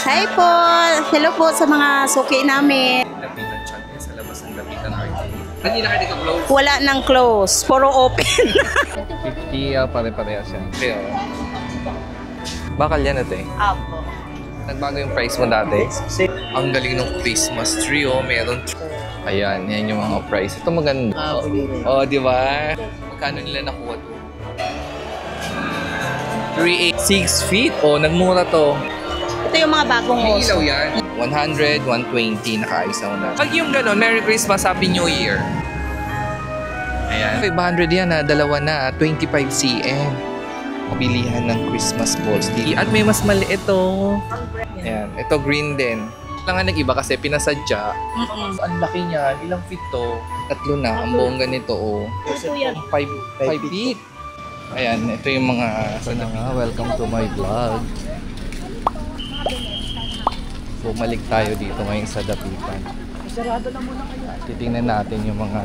Hi po! Hello po sa mga suki namin. Lapitan chat niya sa labas ng Lapitan Arcade. Hindi na kayo close. Wala nang close, puro open. 50, pare-parehas yan. Pero, bakal yan ate. Apo. Nagbago yung price mo dati. Ang galing ng Christmas tree, oh. Meron. Ayan, yan yung mga price. Ito maganda. Oh, di ba? Magkano nila nakuha to? 386 feet. Oh, nagmura to. Ito yung mga bagong May oso. ilaw yan. 100, 120, nakaayos na na. Pag yung gano'n, Merry Christmas, Happy New Year. Ayan. 500 yan ha, dalawa na, 25 cm. Bilihan ng Christmas balls. At may mas maliit to. Ayan, ito green din. Lang nag-iba kasi pinasadya. Ang laki niya, ilang feet to? 3 na, ang buong ganito oh. 5 feet. Ayan, ito yung mga... Sana nga, welcome to my vlog. Bumalik tayo dito ngayon sa Dapitan. Titingnan natin yung mga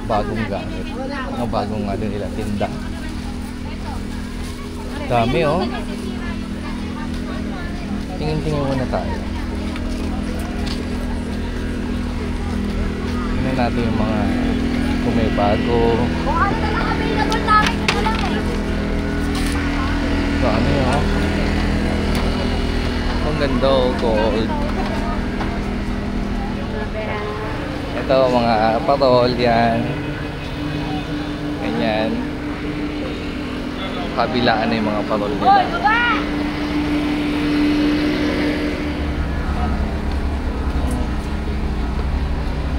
bagong gamit. Mga bagong nila tinda. Dami oh. Tingin-tingin muna tayo. Tingnan natin yung mga kung may bago. Dami oh. Ang ganda oh, gold. Ito mga parol yan. Ganyan. Kabilaan na yung mga parol nila.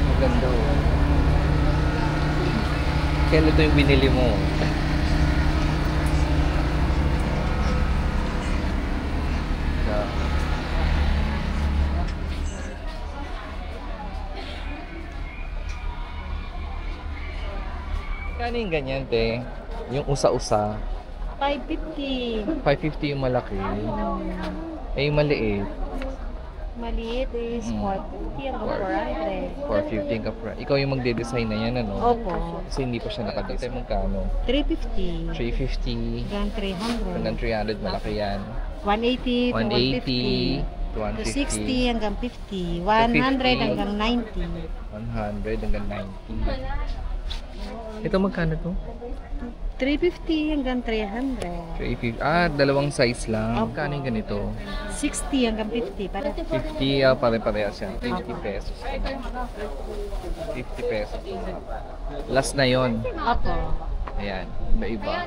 Ang ganda oh. Kailan ito yung binili mo? Kano yung ganyan, te? Yung usa-usa. 550. 550 yung malaki. Eh, yung maliit. Maliit is 450 hanggang 400. 450 ka pra. Ikaw yung magde-design na yan, ano? Opo. Kasi hindi pa siya nakadesign. Magkano? 350. 350. Hanggang 300. Hanggang 300, malaki yan. 180 to 180. 150. 60 hanggang 50. 100 hanggang 90. 100 hanggang 90. Ito magkano to? 350 hanggang 300. 350. Dalawang size lang. Magkano yung ganito? 60 hanggang 50. Para 50, pare-parehas yan. 50 pesos. 50 pesos. Last na yon. Opo. Ayan, iba-iba.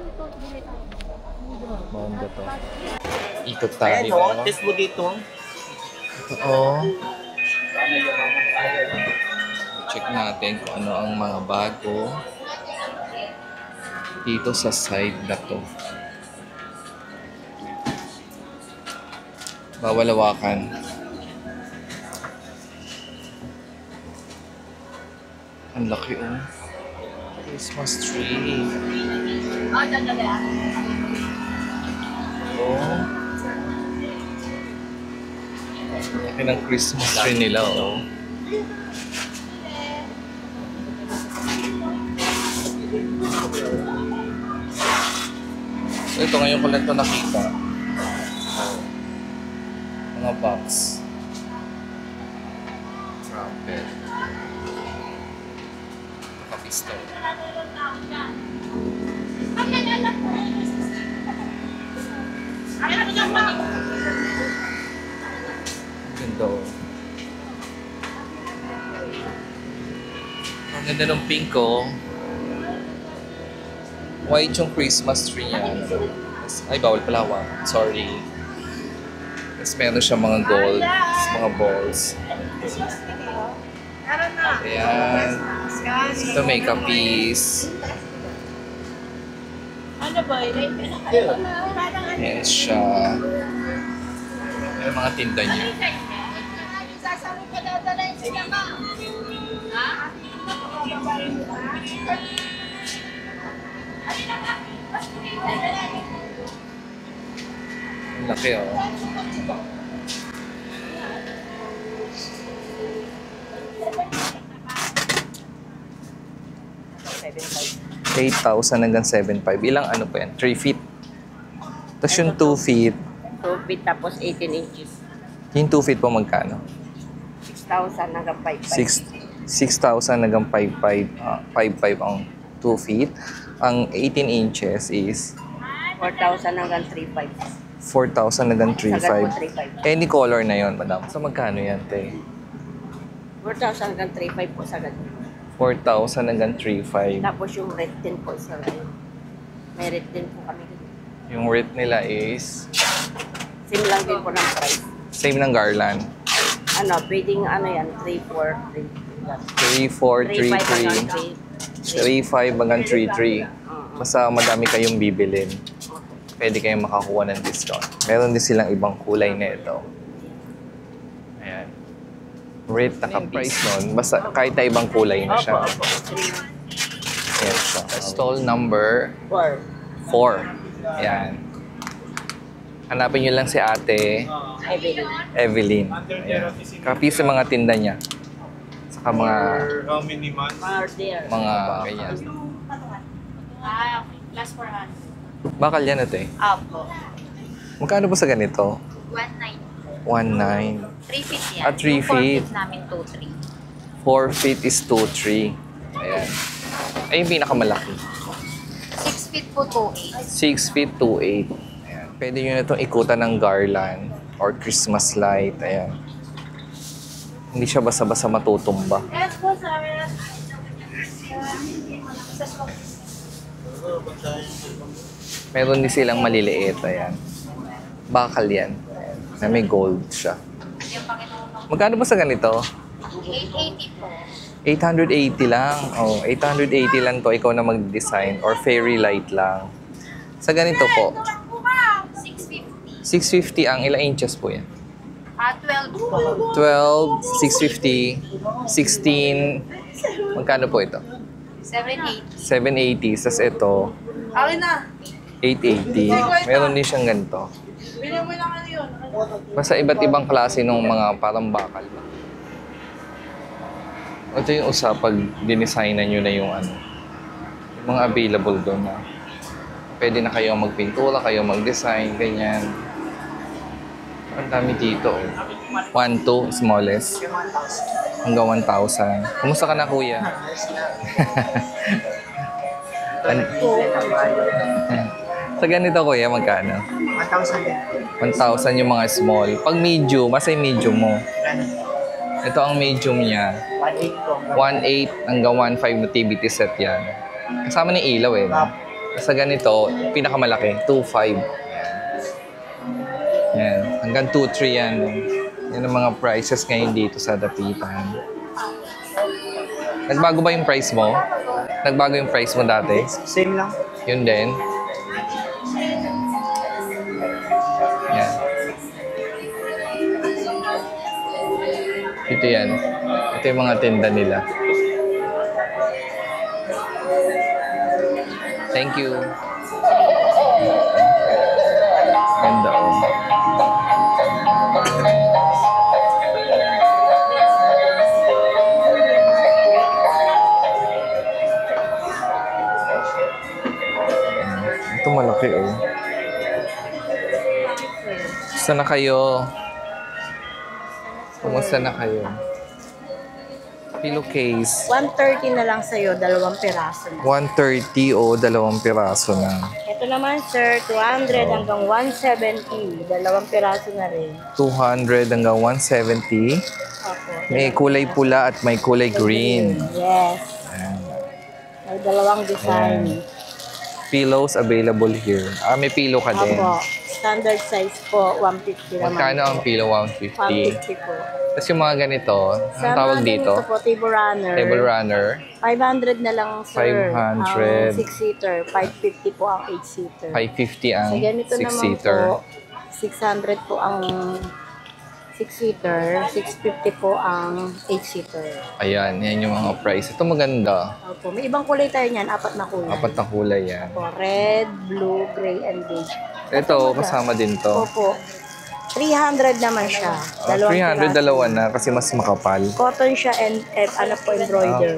Maganda to. Ikot tayo. Ayan, test mo dito. Oo. Check natin kung ano ang mga bago dito sa side na to. Bawalawakan. Ang laki oh. Christmas tree. Oh. Laki ng Christmas tree nila oh. So ito ngayon ko lang ito nakita. Mga box. Trumpet. Naka-pistol. Ganda oh. Ang ganda ng pink oh. White yung Christmas tree niya. Ay, bawal pala. Sorry. Tapos meron siya mga gold. Mga balls. Ayan. Ito makeup piece. Ayan siya. Ayan mga tinda niya. Ang laki oh. $8,000 hanggang 7,500. Ilang ano pa yan? 3 feet. Tapos yung 2 feet, feet tapos 18 inches. Yung 2 feet po magkano? 6,000 hanggang 5,500. 6,000 hanggang 5,500 ang 2 feet. Ang 18 inches is 4,000 hanggang 3,500. 4,000 hanggang Sagad po 3,500. 3,500. Any color na yon, madam. So magkano yan, te? 4,000 hanggang 3,500 po sagad. 4,000 hanggang 3,500. Tapos yung red tin po isa rin. May red tin po kami. Yung rate nila is Same lang din po ng price. same ng garland. Ano, pwedeng ano yan, 3,400, 3,400, 3,300, 3,500 hanggang 3,300. Basta madami kayong bibilin, pwede kayong makakuha ng discount. Meron din silang ibang kulay na ito. Ayan. Rate naka-price nun, basta kahit na ibang kulay na siya. Ayan siya. Stall number 4. Ayan. Hanapin nyo lang si ate Evelyn. Ayan. Kapi sa mga tinda niya. Saka mga ganyan. Plus 400. Bakal yan ate. Apo. Magkano po sa ganito? 190. 1,900. 3 feet yan. 3 feet. Yung 4 feet namin 2,300. 4 feet is 2,300. Ayan. Ay, yung pinakamalaki. 6 feet po 2,800. 6 feet, 2,800. Ayan. Pwede nyo na itong ikutan ng garland or Christmas light. Ayan. Hindi siya basta-basta matutumba. Yes po, sabi na. Meron din silang maliliit. Ayan. Bakal yan. Ayan. Na may gold siya. Magkano ba sa ganito? 880 po. 880 lang. Oh, 880 lang to. Ikaw na mag-design or fairy light lang. Sa ganito po, 650. 650 ang ilang inches po yan? 12 po. 12, 650, 16. Magkano po ito? 780. 780. Sas ito, 880. Meron din siyang ganito. Basta iba't ibang klase ng mga parang bakal. Ito yung usa pag dinesignan nyo na yung ano, yung mga available doon na pwede na kayo magpintura, kayo mag-design, ganyan. Ang dami dito. 1,200, smallest. Hanggang 1,000. Kumusta ka na, kuya? Sa ganito, kuya, magkano? 1,000 yung mga small. Pag medium, basta yung medium mo. Ito ang medium niya. 1,800 hanggang 1,500 nativity set yan. Kasama ng ilaw eh. No? Sa ganito, pinakamalaki, 2,500. Yan. Hanggang 2,300 yan. Yan ang mga prices ngayon dito sa Dapitan. Nagbago ba yung price mo? Nagbago yung price mo dati? Same lang. Yun din. Yan. Ito yan. Ito yung mga tinda nila. Thank you. Ganda oh. Ito malaki oh. Kumusta na kayo? Kumusta na kayo? Pillowcase. 130 na lang sa'yo, 2 piraso na. 130 o 2 piraso na. Ito naman sir, 200 hanggang 170, 2 piraso na rin. 200 hanggang 170. Opo. May kulay pula at may kulay green. Yes. Ayan. May 2 design. Ayan. Pillows available here. Ah, may pillow ka din. Opo. Standard size po, 150 naman. Magkano ang pillow? 150. 150 po. Tapos yung mga ganito, anong tawag dito? Ito po, table runner. Table runner. 500 na lang, sir. 500. 6-seater. 550 po ang 8-seater. 550 ang So, ganito naman 6-seater. po, 600 po ang 6-seater. 650 po ang 8-seater. Ayan, yan yung mga price. Ito maganda. Opo. May ibang kulay tayo niyan. 4 na kulay. 4 na kulay yan. Opo. Red, blue, gray, and beige. Ito, kasama din to. Opo. 300 naman siya. 300 dalawa na kasi mas makapal. Cotton siya and ano po, embroider.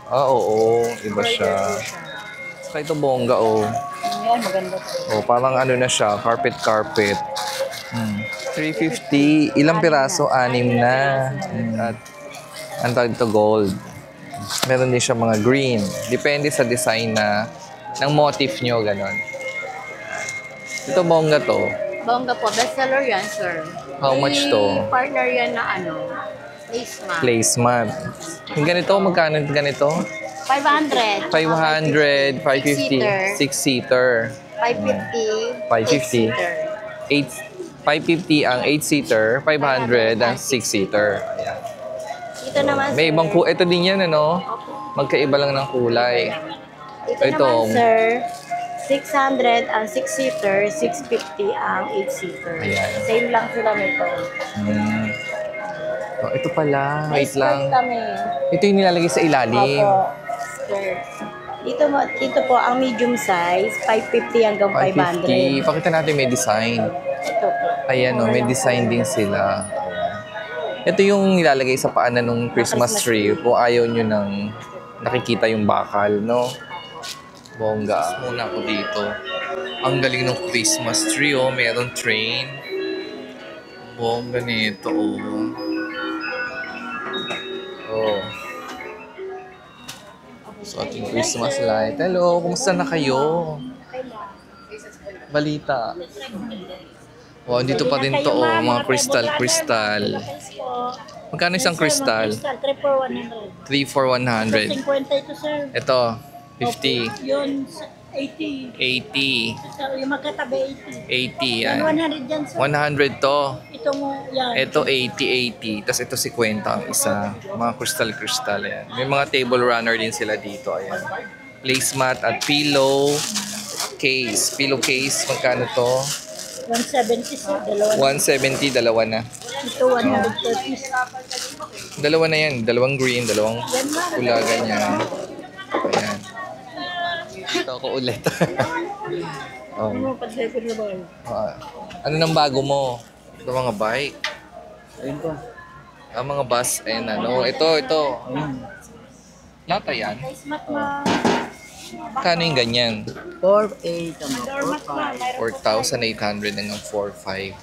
Oo. Iba siya. Saka ito bongga, oh. Ayan, maganda po. Oh, parang ano na siya, carpet. 350. Ilang piraso? 6 na. At ang tawag ito gold. Meron din siya mga green. Depende sa design ng motif nyo, ganon. Ito bongga to. Bongga po, bestseller yan, sir. How much to? May partner yan na placement. Placemat. Yung ganito, magkano yung ganito? 500. 500, 550, 6-seater. 550. 550. 550 ang 8-seater, 500 ang 6-seater. Ayan. Ito naman, May ibang sir. ito din yan, ano? Magkaiba lang ng kulay. Ito ito. naman, sir. 600 ang 6-seater, 650 ang 8-seater. Ayan. Same lang sila nito. Oh, ito pala. Wait Skirt lang. kami. Ito yung nilalagay sa ilalim. Opo. Skirt. Dito po ang medium size, 550 hanggang 500. 550. Pakita natin may design. Ito po. Ayan o, may design din sila. Ayan. Ito yung nilalagay sa paanan ng Christmas tree kung ayaw nyo nang nakikita yung bakal, no? Bongga. Muna ako dito. Ang galing ng Christmas tree, oh. Meron train. Bongga nito, oh. Oh. So, ating Christmas light. Hello, kumusta na kayo? Balita. Oh, dito pa rin to, oh. Mga crystal. Magkano isang crystal? 3 for 100. 3 for 100. 50 ito, sir. Ito, 50. Yun, 80. 80. Yung magkatabi, 80, 80. yan. 100 dyan, sir. 100 to. Ito mo, yan. Ito 80. Tapos ito 50 ang isa. Mga crystal, yan. May mga table runner din sila dito, ayan. Placemat at pillow case. Pillow case, magkano to? 170, sir. Dalawa. 170, dalawa na. Ito, 130. Dalawa na yan. Dalawang green, dalawang pula, ganyan. Ayan. Ito ako ulit. Oh. Ano, pag-level na ba? Ano nang bago mo? Ito mga bike. Ayun po. Mga bus and ano. Ito. Lata yan. Smart ma. Kano yung ganyan? 4,800 ang 4,800 hanggang 4,500.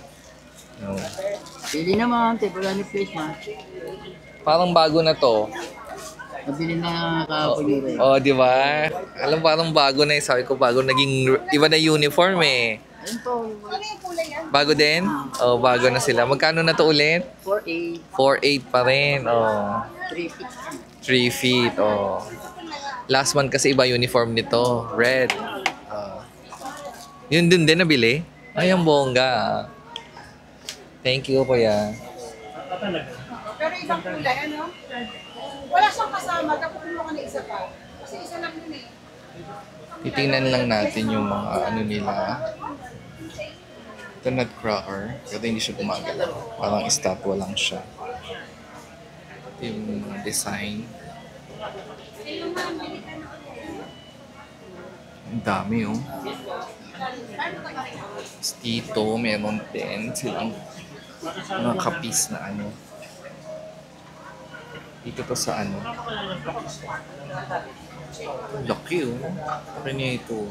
No. Pili naman, table ni placement. Parang bago na to. Nabili na kahapon yun rin. Oh, di ba? Alam, parang bago na eh. Sabi ko, bago naging iba na uniform eh. Ayun po, Bago din? Oh, bago na sila. Magkano na to ulit? 4,800. 4,800 pa rin. Oh. 3 feet. 3 feet. Oh. Last month kasi iba uniform nito. Red. Yun din nabili? Ay, ang bongga. Thank you, kuya. Pero ibang kulay, ano? Wala siyang kasama, dapat mo ka na isa pa. Kasi isa lang yun eh. Titingnan lang natin yung mga ano nila. Ito nutcracker. Pero hindi siya gumagalaw. Parang estatwa lang siya. Ito yung design. Ang dami, oh. Tapos dito, meron din silang mga kapis na ano. Dito to sa ano. Laki, oh. Laki niya ito.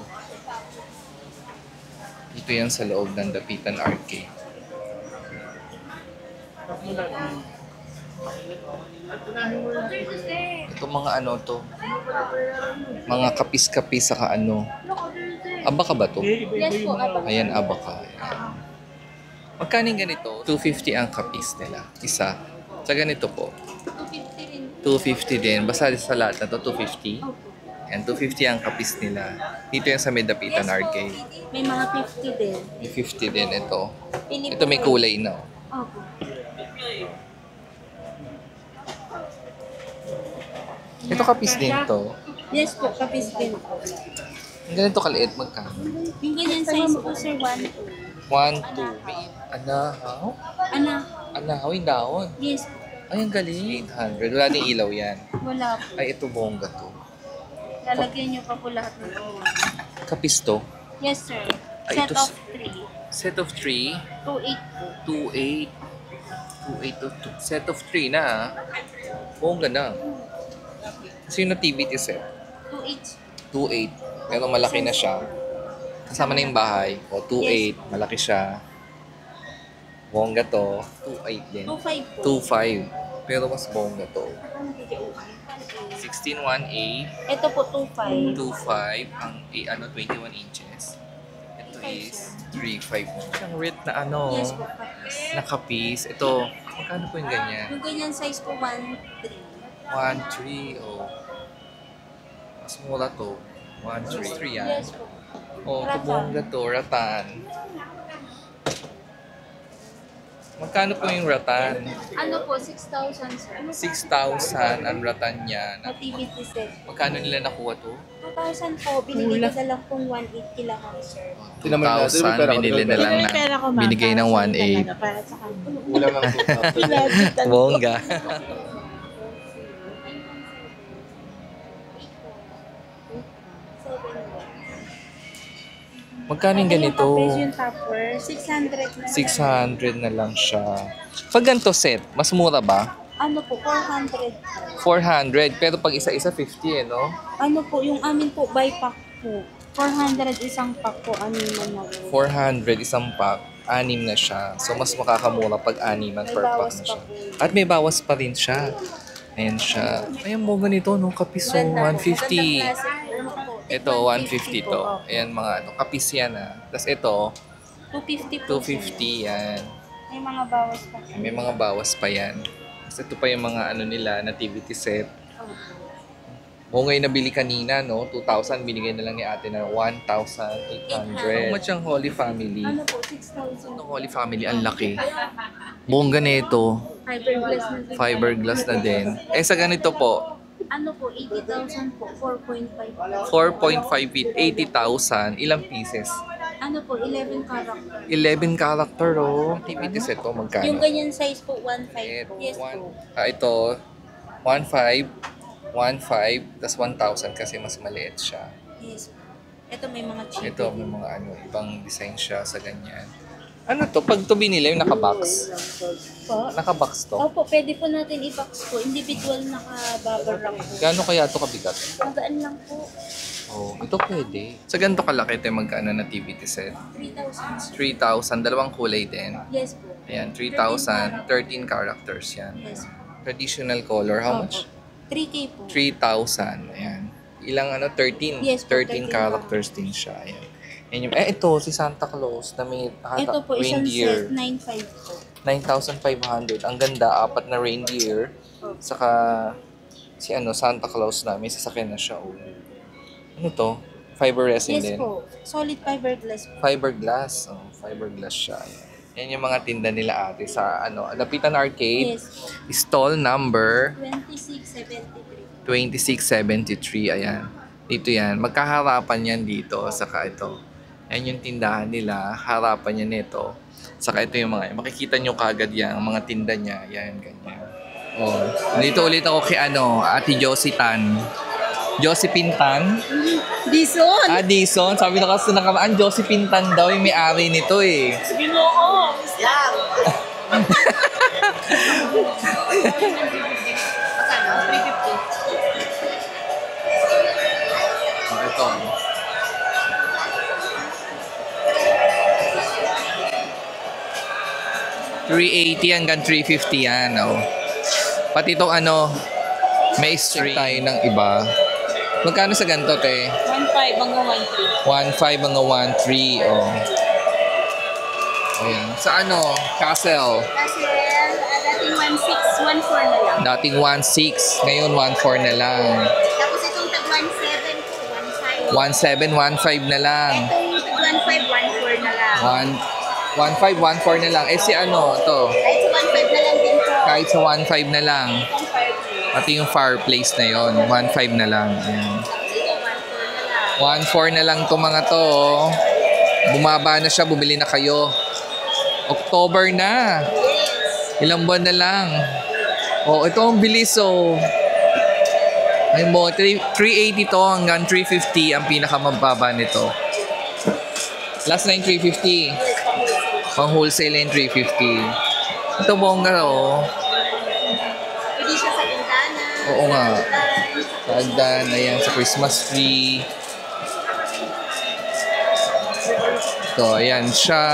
Dito yan sa loob ng Dapitan Arcade. Ito mga ano to. Mga kapis-kapis saka ano. Abaka ba to? Yes po, ato. Ayan, abaka. Ayan. Magkano yung ganito? 250 ang kapis nila. Isa. Sa ganito po. 250 din. Basta sa lahat na to, 250. Ayan, 250 ang kapis nila. Dito yan sa may Dapitan Arcade. May mga 50 din. May 50 din ito. Ito may kulay na. Opo. Ito kapis din to. Yes po, kapis din. Ang ganito kaliit, magkano? Yung ganyan size po, sir, 1, 2. 1, 2, anahaw? Anahaw yung dahon. Yes po. Ay, ang galing. 800. Wala ding ilaw yan. Wala po. Ay, ito bongga to. Lalagyan niyo pa po lahat ng Kapis to. Yes, sir. Ay, Set ito of s- 3. Set of 3. 2.8 po. 2.8. 2.8 of 2. Set of 3 na ah. Bongga na. Kasi yung nativity set. 2.8. 2.8. Pero malaki na siya. Kasama na yung bahay. O, 2.8. Malaki siya. Bongga to. 2.8 din. 2.5 po. 2.5. Pero mas bongga to. 16.1.8. Ito po 2.5. 2.5. Ang 21 inches. Ito is 3.5. Ang rate na ano. Yes po, kapis. Nakapis. Ito. Magkano po yung ganyan? Yung ganyan size po 1.3. 1.3. Oh. Mas mura to. 1.3 yan. Yes po. Oh, ito Ratan. bongga to. Ratan. Magkano po yung ratan? Ano po, 6,000 sir. 6,000 ang ratan niya. Activity set. Magkano nila nakuha to? 2,000 po. Binigay ko na lang pong 180 lang ako sir. 2,000 binili na lang na. Binigay ng 1.8. Para sa kanila. Kulang ng 2,000. Pinagitan ko. Bongga. Magkano yung ganito? Yung topper, 600 na. 600 na lang siya. Pag ganito set, mas mura ba? Ano po, 400. 400. Pero pag isa-isa, 50 no? Ano po, yung amin po, by pack po. 400 isang pack po, amin na po. 400 isang pack. 6 na siya. So, mas makakamura pag 6 May per pack bawas na pa siya. po. At may bawas pa rin siya. Ayan siya. Ayan mo ganito, no? Kapiso, 150. Ito, 150 to. Ayan, mga ano, kapis yan Tapos ito, 250 po. 250 yan. May mga bawas pa. May mga bawas pa yan. Tapos ito pa yung mga ano nila, nativity set. O ngayon nabili kanina, no? 2,000, binigay na lang ni ate na 1,800. How much ang Holy Family? Ano po, 6,000. Ang Holy Family, ang laki. Bongga nito, Fiberglass na din. fiberglass na din. Eh sa ganito po, Ano po, 80,000 po, 4.5. 4.5 feet, 80,000. Ilang pieces? Ano po, 11 character. 11 character, oh. Activity set to, magkano? Yung ganyan size po, 1.5 Ito, po. Yes po. ito, 1.5, 1.5, tas 1,000 kasi mas maliit siya. Yes po. Ito may mga cheap. Ito, may mga ano, ibang design siya sa ganyan. Ano to? Pag to binili, yung nakabox. Po. Nakabox to. Opo, pwede po natin i-box po. Individual naka-bubble wrap po. Gaano kaya to kabigat? Magaan lang po. Oh, ito pwede. Sa ganito kalaki ito yung magkano na TVT set? 3,000. 3,000, dalawang kulay din. Yes po. Ayan, 3,000, 13 characters yan. Yes po. Traditional color, how much? 3K po. 3,000, ayan. Ilang ano, 13? Yes po, 13 13 characters din siya, ayan. Yan yung, ito, si Santa Claus na may Ito po, isang reindeer. set, 9,500 po. 9,500. Ang ganda, 4 na reindeer. Saka, si ano, Santa Claus na, may sasakyan na siya. Oh. Ano to? Fiber resin Yes din. po. Solid fiberglass po. Fiberglass. Oh, fiberglass siya. Yan yung mga tinda nila ate sa ano, Lapitan Arcade. Yes po. Stall number 2673. 2673. Ayan. Dito yan. Magkaharapan yan dito. Saka ito. Yan yung tindahan nila. Harapan niya nito. Saka ito yung mga, makikita nyo kagad yan. Ang mga tinda niya. Yan, ganyan. Oh. Dito ulit ako kay ano, Ate Josie Tan. Josephine Tan? Dison! Ah, Dison. Sabi na kasi nakaraan, Josephine Tan daw yung may-ari nito eh. Ginoo! Yan! Oh, ito. $380 hanggang $350 yan. Oh. Pati itong ano, may strip tayo ng iba. Magkano sa ganito, te? 1.5 hanggang 1.3. 1.5 hanggang 1.3. Oh. Ayan. Sa ano? Castle. Kasi dating 1.6, 1.4 na lang. Dating 1.6. Ngayon 1.4 na lang. Tapos itong tag 1.7 po, 1.5. 1.7, 1.5 na lang. Itong tag 1.5, 1.4 na lang. 1.5, 1.4 na lang. Eh si ano, to? Kahit sa 1.5 na lang din po. Kahit sa 1.5 na lang. Itong fireplace. Pati yung fireplace na yon 1.5 na lang. Ayan. Tapos ito 1.4 na lang. 1.4 na lang to mga to. Oh. Bumaba na siya, bumili na kayo. October na. Ilang buwan na lang. Oh, ito ang bilis oh. Ayun mo, 380 to hanggang 350 ang pinakamababa nito. Last na yung 350. Pang wholesale yung 350. Ito bongga oh. Pwede siya sa bintana. Oo nga. Sa Sagdan, ayan, sa Christmas tree. Ito, ayan siya.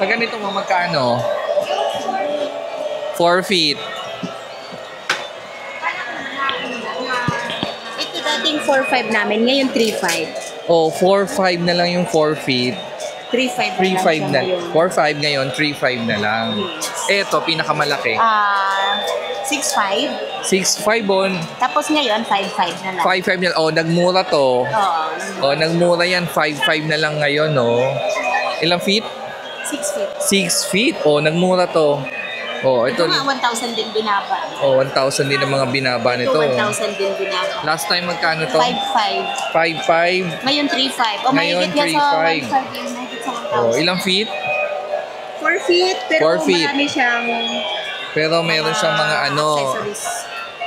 Sa ganito mo, magkano? 4 feet. Ito dating 4.5 namin, ngayon 3.5. Oh, 4.5 na lang yung 4 feet. 3.5 3.5 na. ngayon. 4.5 ngayon, 3.5 na lang. Ito, pinakamalaki. 6.5. 6.5 on. Tapos ngayon, 5.5 na lang. 5.5 na lang. Oh, nagmura to. Oo. Oh, nagmura yan. 5.5 na lang ngayon, no? Ilang feet? 6 feet. 6 feet. Oh, nagmura to. Oh, ito. Ito nga, 1,000 din binaba. Oh, 1,000 din ang mga binaba Ito, nito. 1,000 din binaba. Last time magkano to? 5.5. 5.5. Ngayon, 3.5. O, Ngayon, mahigit nga sa 3.5. 1.5 yun. Mahigit sa 1,000. Oh, ilang feet? 4 feet. Pero 4 feet. marami siyang Pero meron siyang mga ano, accessories.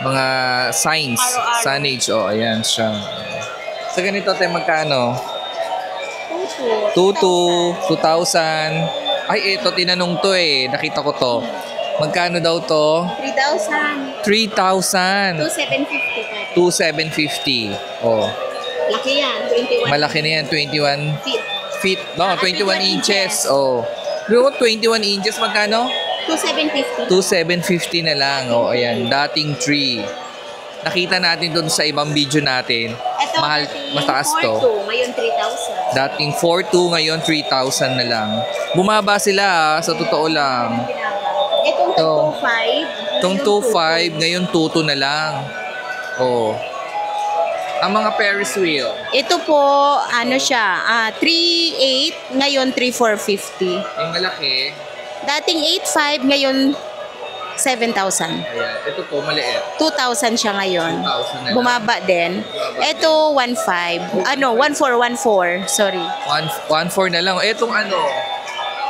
mga signs. Araw-araw. Signage. Oh, ayan siya. Sa ganito tayo magkano? 2,200. 2,000. Ay, ito, tinanong to eh. Nakita ko to. Magkano daw to? 3,000. 3,000. 2,750 pa. 2,750. Oh. Laki yan. 21 Malaki na yan. 21 feet. feet. No, 21 inches. Oh. Pero 21 inches, magkano? 2,750. 2,750 na lang. Oh, ayan. Dating tree. Nakita natin doon sa ibang video natin. Ito, Mahal, dating mataas to. 4,200. Ngayon, 3,000. Dating 4,200, ngayon 3,000 na lang. Bumaba sila, sa totoo lang. Itong Ito. 2,500. Itong 2,500, ngayon 2,200 na lang. Oh. Ang mga Ferris wheel. Ito po, ano siya, 3,800. Ngayon, 3,450. Yung malaki, Dating 8,500. Ngayon, 7,000. ayan. Ito po, maliit. 2,000 siya ngayon. 2,000 na lang. Bumaba din. Ito, 1,500. Ano, 1,414. Sorry. 1,400 na lang. Etong ano?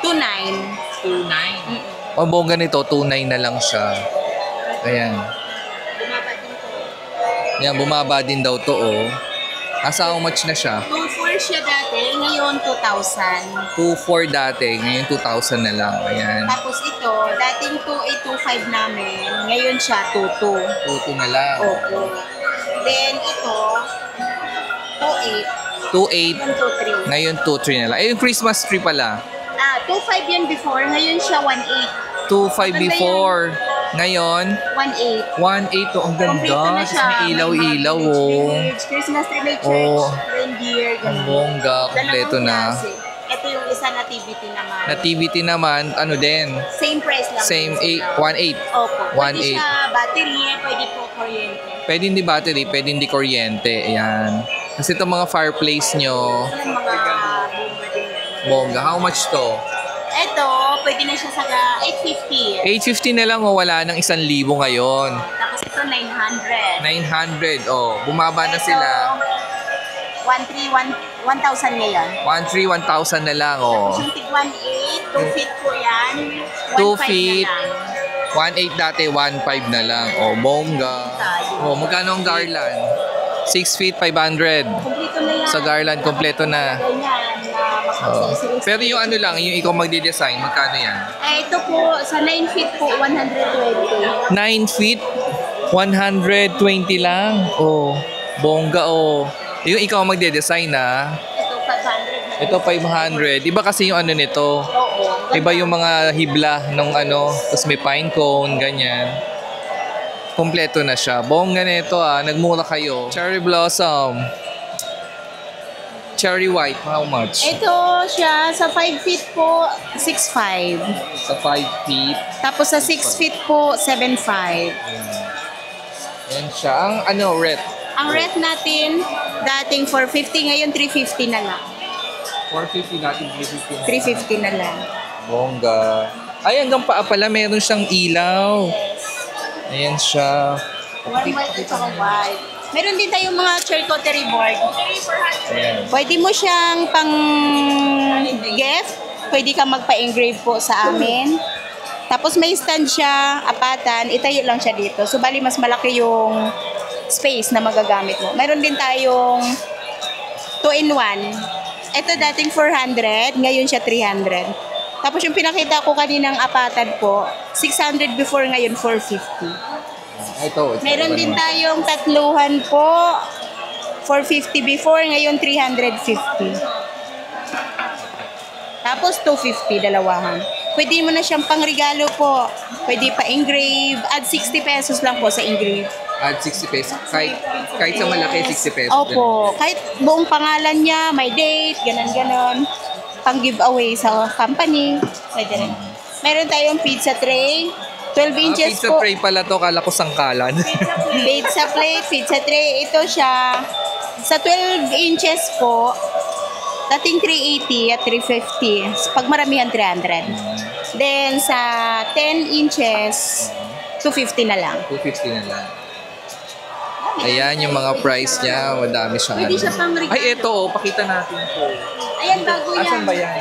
2,900. 2,900. Ang bongga nito, 2,900 na lang siya. Ayan. Yan, bumaba din daw to, oh. Asa how much na siya? 2,400 siya dati. Ngayon, 2,000. 2,400 dati, ngayon 2,000 na lang. Ayan. Tapos ito, dating 2,825 namin. Ngayon siya, 2,200. 2,200 na lang. Opo. Then ito, 2,800. 2,800. 2,300. Ngayon 2,300 na lang. Eh, yung Christmas tree pala. 2,500 yan before. Ngayon siya, 1,800. 2,500 before. Ngayon, 1,800. 1,800 to. Ang ganda. Kompleto na Tapos siya. may ilaw-ilaw, May mga oh. village, Christmas tree, may church, Oh. reindeer, Ang ganun. bongga. Kompleto Dalawang na. klase. Ito yung isa nativity naman. Nativity naman, ano din? Same price lang. Same, din sila. 1,800. Opo. Pwede 1,800. siya battery, pwede po kuryente. Pwede hindi battery, pwede hindi kuryente. Ayan. Kasi itong mga fireplace nyo, Ito yung mga bomba din yan. bongga. How much to? Ito, pwede na siya sa 850. 850 na lang o wala ng 1,000 ngayon. Tapos ito, 900. 900. Oh, bumaba na sila. 1,000 ngayon. 1,300, 1,000 na lang. Oh. Tapos yung tig 1,800, 2 feet po yan. 2 1,500 feet. na lang. 1,800 dati, 1,500 na lang. Oh, bongga. Oh, magkano ang garland? 6 feet, 500. Kompleto na yan. Sa garland, kompleto na. Ganyan, na Oh. mag-accessories. Pero yung ano lang, yung ikaw magde-design, magkano yan? Ito po, sa 9 feet po, 120. 9 feet, 120 lang. Oh, bongga oh. Yung ikaw magde-design na, Ito, 500. ito 500. Iba kasi yung ano nito. Oo. Iba yung mga hibla ng ano, tapos may pine cone, ganyan. Kompleto na siya. Bongga nito ah, nagmura kayo. Cherry blossom. Cherry white, how much? Ito siya, sa 5 feet po, 6.5. Sa 5 feet. Tapos sa 6 feet po, 7.5. Yan siya. Ang ano, red. Ang rent natin, dating 450, ngayon 350 na lang. 450 natin, 350. 350 na lang. Bongga. Ay, hanggang paa pala, meron siyang ilaw. Ayan siya. One white at saka white. Meron din tayong mga charcuterie board. Ayan. Pwede mo siyang pang gift. Pwede ka magpa-engrave po sa amin. Tapos may stand siya, apatan, itayo lang siya dito. So bali mas malaki yung space na magagamit mo. Meron din tayong 2-in-1. Ito dating 400, ngayon siya 300. Tapos yung pinakita ko kaninang apatan po, 600 before, ngayon 450. Ito. Meron din tayong tatluhan po, 450 before, ngayon 350. Tapos 250 dalawahan. Pwede mo na siyang pangregalo po. Pwede pa engrave. Add 60 pesos lang po sa engrave. Add 60 pesos. Kahit sa malaki, 60 pesos. Opo. Kahit buong pangalan niya, may date, ganon-ganon. Pang giveaway sa company. Pwede rin. Meron tayong pizza tray. 12 inches Pizza po. tray pala to. Kala ko sangkalan. Pizza plate, pizza tray. Ito siya. Sa 12 inches po, dating 380 at 350. Pag maramihan, 300. Then, sa 10 inches, 250 na lang. 250 na lang. Ayan yung mga price niya. Madami siyang Pwede siya pang regalo. Ay, ito. Pakita natin po. Ayan, bago yan. Asan ba yan?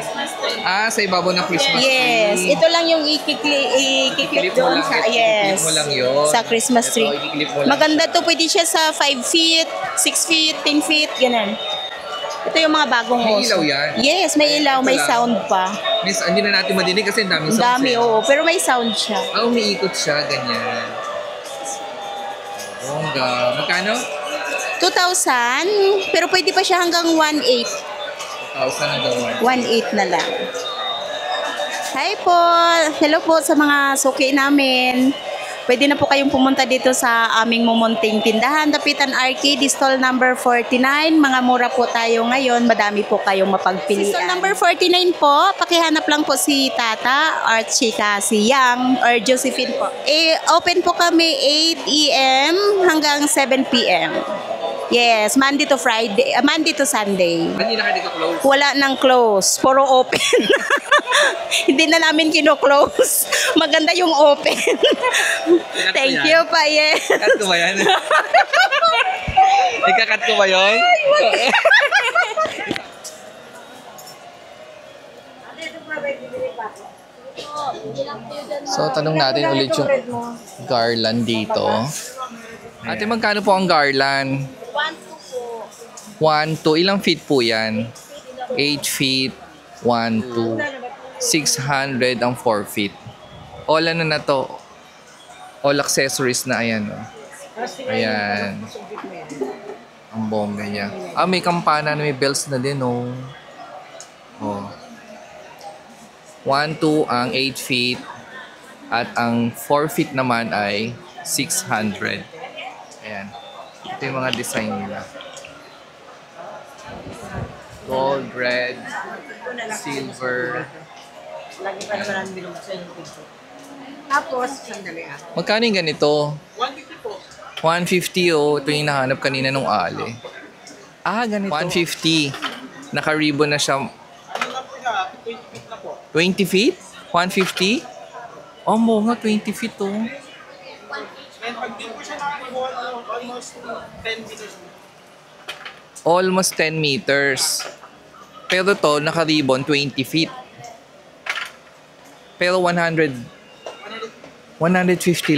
Sa ibabaw ng Christmas Yes. tree. Ito lang yung i-clip doon sa, yes. I-clip mo lang yun. Sa Christmas Ito, tree. i-clip mo lang Maganda siya. to. Pwede siya sa 5 feet, 6 feet, 10 feet, ganun. Ito yung mga bagong May host. ilaw yan? Yes, may ilaw, may sound pa. Miss, hindi na natin madinig kasi ang daming Ang sounds. dami, oo. Pero may sound siya. Umiikot siya, ganyan. Bongga. Magkano? 2,000, pero pwede pa siya hanggang 1,800. 1,000 hanggang 1,800 na lang. Hi po! Hello po sa mga suki namin. Pwede na po kayong pumunta dito sa aming mumunting tindahan, Dapitan Arcade, stall number 49. Mga mura po tayo ngayon, madami po kayong mapagpilian. Stall number 49 po, pakihanap lang po si Tata or chika si Yang or Josephine po. Open po kami 8 a.m. hanggang 7 p.m. Yes, Monday to Friday, Monday to Sunday. Hindi na kayo close. Wala nang close, puro open. Hindi na namin kino-close. Maganda yung open. Thank you pa, yes. Cut ko ba yan? Ikakat ko ba yun? So, tanong natin ulit yung garland dito. Ate, magkano po ang garland? 1, 2. Ilang feet po yan? 8 feet. 1, 2. 600 ang 4 feet. All ano na to? All accessories na, ayan. Oh. Ayan. Ang bongga niya. May kampana na may bells na din, oh. Oh. 1, 2 ang 8 feet. At ang 4 feet naman ay 600. Ayan. Ito yung mga design nila. Gold, red, silver. Tapos, sandali ah. Magkano yung ganito? 150 po. 150 oh. Ito yung hinahanap kanina nung ali. Ganito. 150. Naka-ribbon na siya. 20 feet? 150? Oh, mo nga. 20 feet oh. Almost 10 meters. Pero to, naka-ribbon 20 feet. Pero 150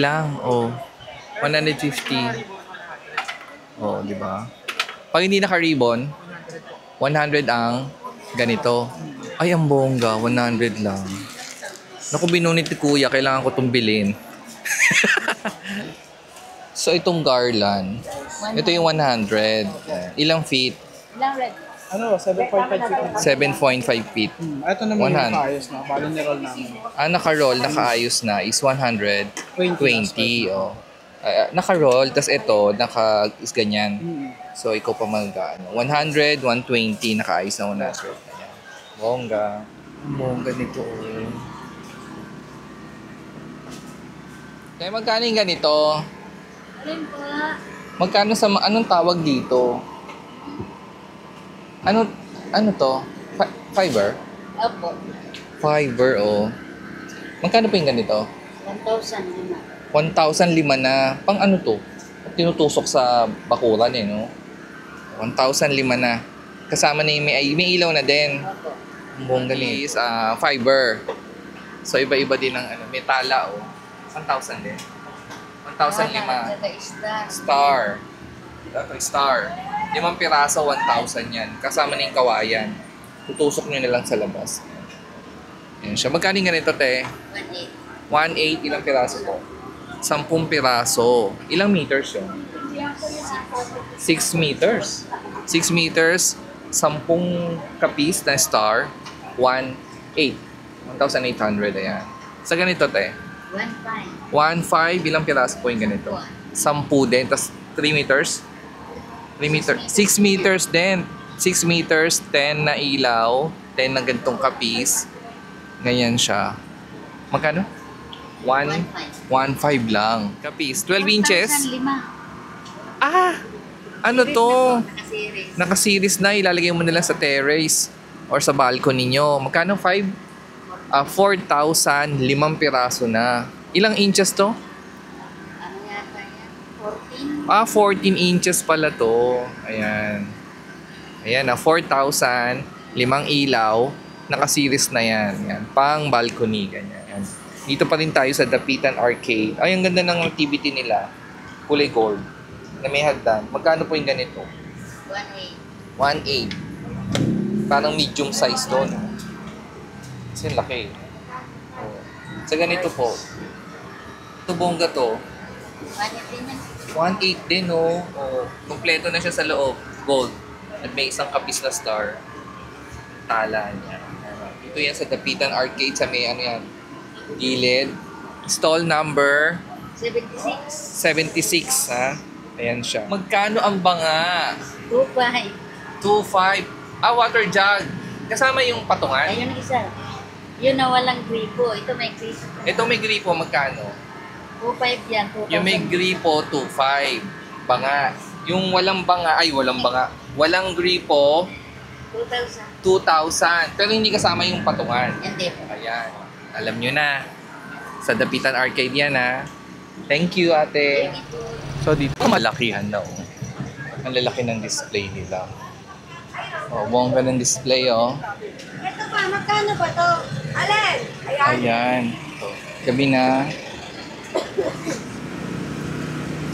lang. Oh. 150. Oh, di ba? Pag hindi naka-ribbon, 100 ang ganito. Ay, ang bongga. 100 lang. Naku, binunit ni Kuya. Kailangan ko itong bilhin. So, itong garland. Ito yung 100. Ilang feet? Ano, 7.5 feet. 7.5 feet. Ito naman 100. yung nakaayos na. Bali ni-roll namin. Naka-roll, nakaayos na is 120. Oh. Naka-roll, tas ito, is ganyan. So, ikaw pa mag-ano. 100, 120, nakaayos na 100. Ayan. Bongga. Bongga nito. Oh. Kaya magkano yung ganito? Magkano sa, anong tawag dito? Ano to? Fiber? Opo, Fiber, oh. Magkano po yung ganito? 1,005. 1,005 na. Pang ano to? Tinutusok sa bakuran no? 1,005 na. Kasama na yung may ilaw na din. Opo. Ang bongga is fiber. So iba-iba din ang may tala, oh. 1,000 din. 1,005. Star. Ito, star. 5 piraso, 1,000 yan. Kasama na yung kawayan. Tutusok nyo na lang sa labas. Yan siya. Magkano yung ganito, te? 1,800. Ilang piraso po? 10 piraso. Ilang meters yun? 6 meters. 6 meters, 10 kapis na star, 1,800. 1,800, ayan. Sa ganito, te? 1.5. 1,500, ilang piraso po yung ganito? 10 din, tapos 3 meters? 3 meters, 6 meters din. 6 meters, 10 na ilaw, 10 na gantong kapis. Ganyan siya. Magkano? 1,500 lang. Kapis, 12 inches. 4,005. Ah! Ano to? Naka-series. Naka-series na, ilalagay mo nila sa terrace or sa balcony nyo. Magkano? 4,000, 5 piraso na. Ilang inches to? Ano yata yan? 14. 14 inches pala to. Ayan. Ayan na, 4,000, 5 ilaw. Naka-series na yan. Yan. Pang balcony, ganyan. Dito pa rin tayo sa Dapitan Arcade. Ay, ang ganda ng activity nila. Kulay gold. Na may hagdan. Magkano po yung ganito? 1.8. 1.8. Parang medium size to, no? Kasi laki. Oh. Sa ganito po. Ito bongga to. 1.8 din yan. 1.8 din, no? Oh. Kompleto na siya sa loob. Gold. At may isang kapis na star. Tala niya. Ito yan sa Dapitan Arcade sa may ano yan. Gilid. Stall number 76. 76, ha? Ayan siya. Magkano ang banga? 2.5. 2.5. Water jug. Kasama yung patungan. Ayun ang isa. Yun na walang gripo. Ito may gripo. Ito may gripo, magkano? 2.5 yan. 2,000. Yung may gripo, 2.5. Banga. Yung walang banga, walang banga. Walang gripo, 2,000. 2,000. Pero hindi kasama yung patungan. Hindi po. Ayan. Alam nyo na. Sa Dapitan Arcade yan, ha? Thank you, ate. So, dito malakihan daw. Ang lalaki ng display nila. Oh, bongga ng display, oh. Ito pa, magkano ba to? Alin? Ayan. Ayan. So, gabi na.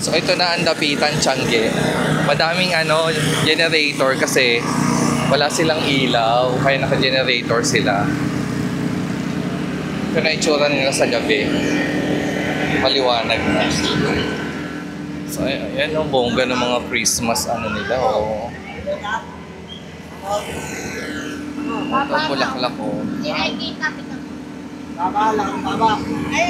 So, ito na ang Dapitan Tiangge. Madaming generator kasi wala silang ilaw. Kaya naka-generator sila. Ito na itsura nila sa gabi. Maliwanag na. So, ayan ang bongga ng mga Christmas nila, oh. Ito bulaklak, oh. Ayun,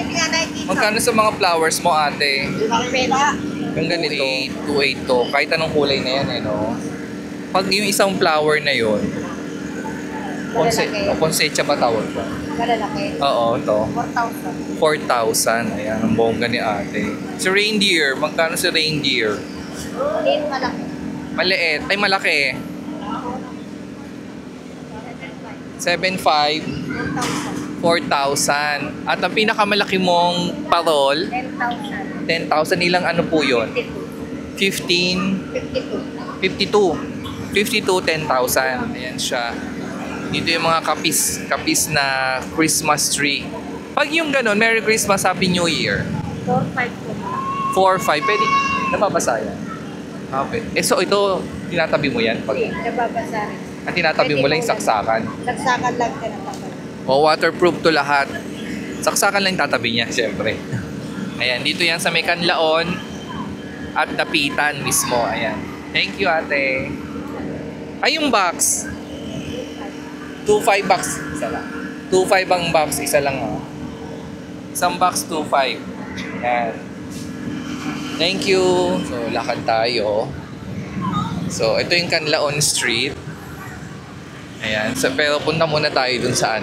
nga nakikita. Magkano sa mga flowers mo, ate? Pera. Yung ganito, 2.8 to. Kahit anong kulay na yan, no? Pag yung isang flower na yun, ponsecha ba tawag ko? Malalaki. Oo, ito. 4,000. 4,000. Ayan, ang bongga ni ate. Si reindeer, magkano si reindeer? Hindi malaki. Maliit. Ay, malaki. 7,500, 4,000. At ang pinakamalaki mong parol, 10,000. 10,000. Ilang ano po yun? 15, 52. 10,000. Ayan siya. Dito yung mga kapis na Christmas tree. Pag yung ganun, Merry Christmas, Happy New Year. 4,500 po. 4, 5, pwede. Nababasa yan. Okay. So ito, tinatabi mo yan? Hindi, nababasa rin. At tinatabi mo lang yung saksakan. Saksakan lang tinatabi. O waterproof to lahat. Saksakan lang yung tatabi niya, syempre. Ayan, dito yan sa may Kanlaon at Dapitan mismo. Ayan. Thank you, ate. Ay, yung box. 2.5 box. Isa lang. 2.5 ang box. Isa lang, oh. Isang box, 2.5. Ayan. Thank you. So, lakad tayo. So, ito yung Kanlaon Street. Ayan. So, pero punta muna tayo dun sa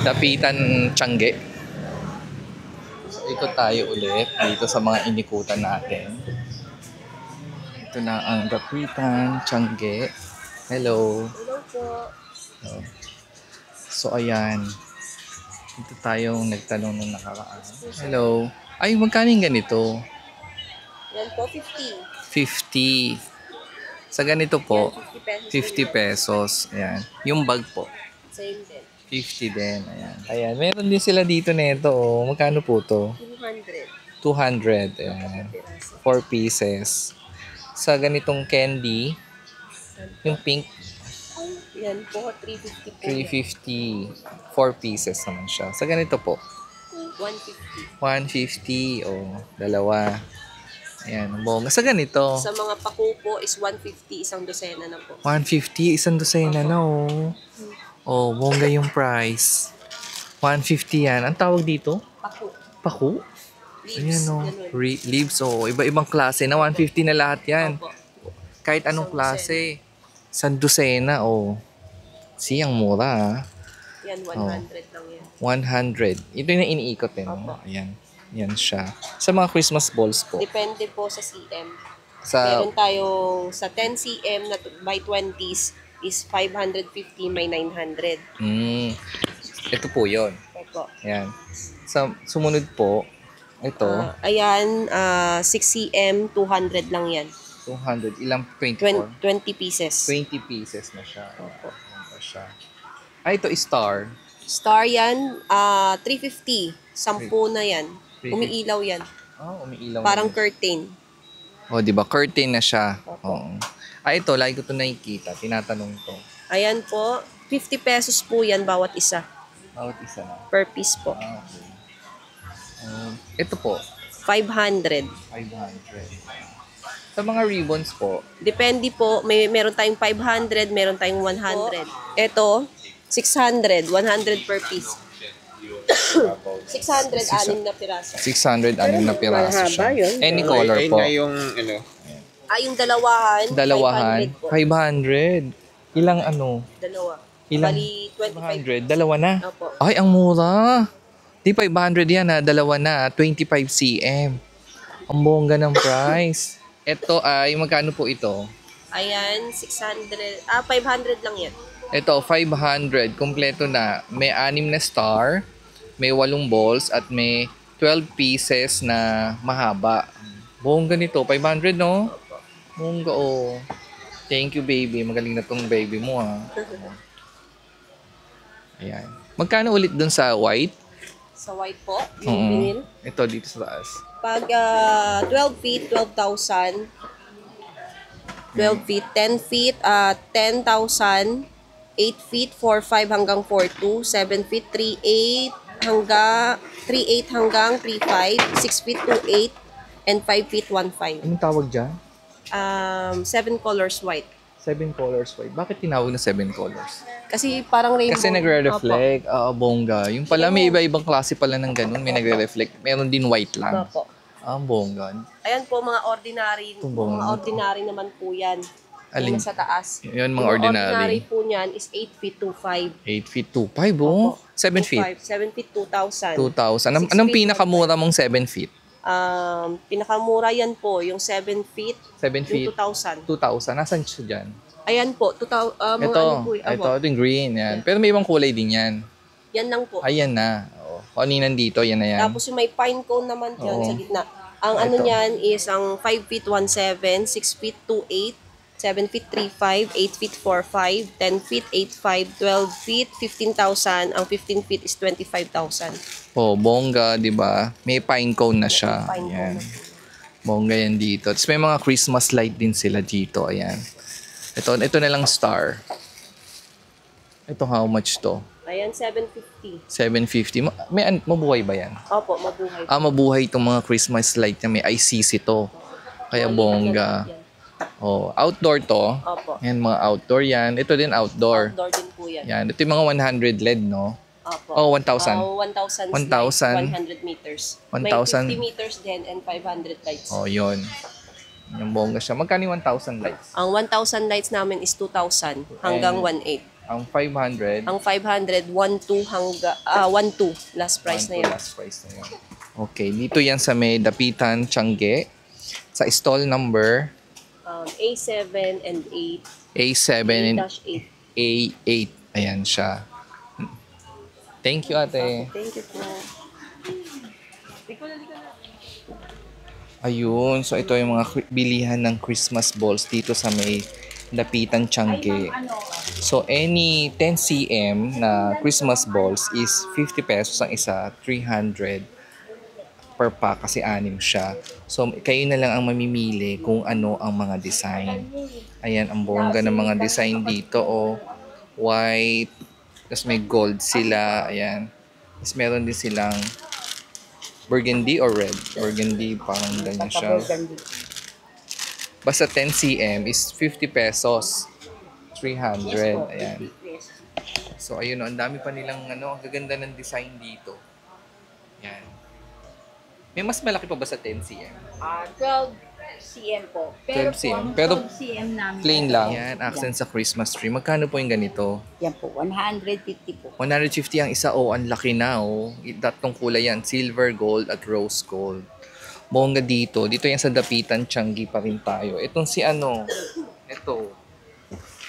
Dapitan Tiangge. So, ikot tayo ulit dito sa mga inikutan natin. Ito na ang Dapitan Tiangge. Hello. Hello po. So, ayan. Dito tayong nagtanong nung nakaraan. Hello. Ay, magkano yung ganito? Yan po, 50. 50. Sa ganito po, 50 pesos. 50 pesos. Ayan. Yung bag po, Same din. 50 din. Ayan. Ayan. Meron din sila dito nito. Oh. Magkano po to? 200. 200. Ayan. 4 pieces. Sa ganitong candy, yung pink, Yan po, 350 po. 350. 4 pieces naman siya. Sa ganito po, 150. 150. Oh, dalawa. Ayan. Ang bongga. Sa ganito, Sa mga paku po is 150, isang dosena na po. 150. Isang dosena na, oh. Oh, bongga yung price. 150 yan. Ang tawag dito? Paku. Paku? Leaves. Ayan o. Ganun. Leaves o. Iba-ibang klase na 150 na lahat yan. Opo. Kahit anong Isang klase. Sandusena o. See, ang mura ah. Yan, 100 lang yan. 100. Ito yung iniikot eh. No? Opo. Ayan. Yan siya. Sa mga Christmas balls po. Depende po sa CM. Sa Meron tayong sa 10 cm na by 20s is 550, may 900. Ito po yon. Opo. Ayan. Sa sumunod po, ito, Ayan, 6 cm, 200 lang yan. 200. Ilang 24? 20 pieces. 20 pieces na siya. Opo. Ayan siya. Ito star. Star yan, 350. 10 na yan. 350. Umiilaw yan. Umiilaw. Parang na. curtain. Oh, di ba? Curtain na siya. Opo. Oo. Ito, lagi ko ito nakikita. Tinatanong to. Ayan po, 50 pesos po yan bawat isa. Bawat isa na. Per piece po. Okay. Ito po, 500. 500. Sa mga ribbons po, Depende po, meron tayong 500, meron tayong 100. Ito, 600, 100 per piece. 600, 6 na piraso. 600, anim na piraso siya. mahaba yun. Any color po. yung ano. Yung dalawahan, Dalawahan, 500 po. 500. Ilang ano? Dalawa. Ilang? Bali, 25. 500. Dalawa na. Opo. Ay, ang mura. Di 500 yan ha. Dalawa na. 25 cm. Ang bongga ng price. Ito ay, magkano po ito? Ayan, 600, 500 lang yan. Ito, 500. Kompleto na. May 6 na star, may 8 balls, at may 12 pieces na mahaba. Bongga nito. 500, no? Bongga, oh. Thank you, baby. Magaling na tong baby mo, ha. Ayan. Magkano ulit dun sa white? Sa white po, yung vinyl. Ito, dito sa taas. Pag 12 feet, 12,000. 12 feet, 10 feet, 10,000. 8 feet, 4,500 hanggang 4,200. 7 feet, 3,800 hanggang 3,500. 6 feet, 2,800. And 5 feet, 1,500. Anong tawag dyan? 7 colors white. 7 colors white. Bakit tinawag na 7 colors? Kasi parang rainbow. Kasi nagre-reflect. Bongga. Yung pala, may iba-ibang klase pala ng ganun. May nagre-reflect. Meron din white lang. Opo. Bongga. Ayan po, mga ordinary. Tumbong. Mga ordinary naman po yan. Alin? Yung nasa taas. Yun, mga Yung ordinary. ordinary po niyan is 8 feet, 2,500. 8 feet, 2.5, oh. 7 feet. 7 feet, 2,000. 2,000. 6 Anong feet, pinakamura mong 7 feet? Pinakamura yan po, yung 7 feet, 7 feet. yung 2,000. 2,000. Nasaan siya dyan? Ayan po, mga Ito. ano po, Ito yung green. Yan. Pero may ibang kulay din yan. yan lang po. Ayan na. Oh. Kung ano yung nandito, yan na yan. Tapos yung may pine cone naman yan Oo. sa gitna. Ang ano Ito. niyan is ang 5 feet, 1,700, 6 feet, 2,800, 7 feet, 3,500, 8 feet, 4,500, 10 feet, 8,500, 12 feet, 15,000. Ang 15 feet is 25,000. Oh, bongga, di ba? May pine cone na siya. Pine cone Ayan. na. Bongga yan dito. Tapos may mga Christmas light din sila dito. Ayan. Ito na lang star. Ito, how much to? Ayan, 750. 750. Mabuhay ba yan? Opo, mabuhay. Mabuhay itong mga Christmas light na may ICC to. Kaya bongga. Yan. Oh, outdoor to. Opo. Yan, mga outdoor yan. Ito din outdoor. Outdoor din po yan. Yan. Ito yung mga 100 LED, no? Opo. Oh, 1,000. 1,000 1,000. 100 meters. 1,000. May 50 meters din and 500 lights. Oh, yun. Yung bongga siya. Magkano yung 1,000 lights? Ang 1,000 lights namin is 2,000 hanggang 1,800. Ang 500, Ang 500, 1,200 hanggang 1,200. Last price na yun. last price na yun. Okay, dito yan sa may Dapitan, Tiangge. Sa stall number A7 and 8. A7 and 8-8. A8. Ayan siya. Thank you, ate. Thank you po. Ayun, so ito yung mga bilihan ng Christmas balls dito sa may Dapitan, Tiangge. So any 10 cm na Christmas balls is 50 pesos ang isa, 300 per pack kasi 6 siya. So kayo na lang ang mamimili kung ano ang mga design. Ayan, ang bongga ng mga design dito. Oh, white, tapos may gold sila. Ayan. Tapos meron din silang burgundy or red. Burgundy, parang ganyan siya. Basta 10 cm is 50 pesos. 300. Ayan. So, ayun, ang dami pa nilang, ang gaganda ng design dito. Yan. May mas malaki pa ba sa 10 cm? 12 cm po. Pero 12 cm. po, ang Pero 12 cm namin. Plain lang. Yan, accent sa Christmas tree. Magkano po yung ganito? Yan po, 150 po. 150 ang isa, ang laki na, Tatlong kulay yan, silver gold at rose gold. Bongga dito. Dito yan sa Dapitan, Changi pa rin tayo. Itong si ito.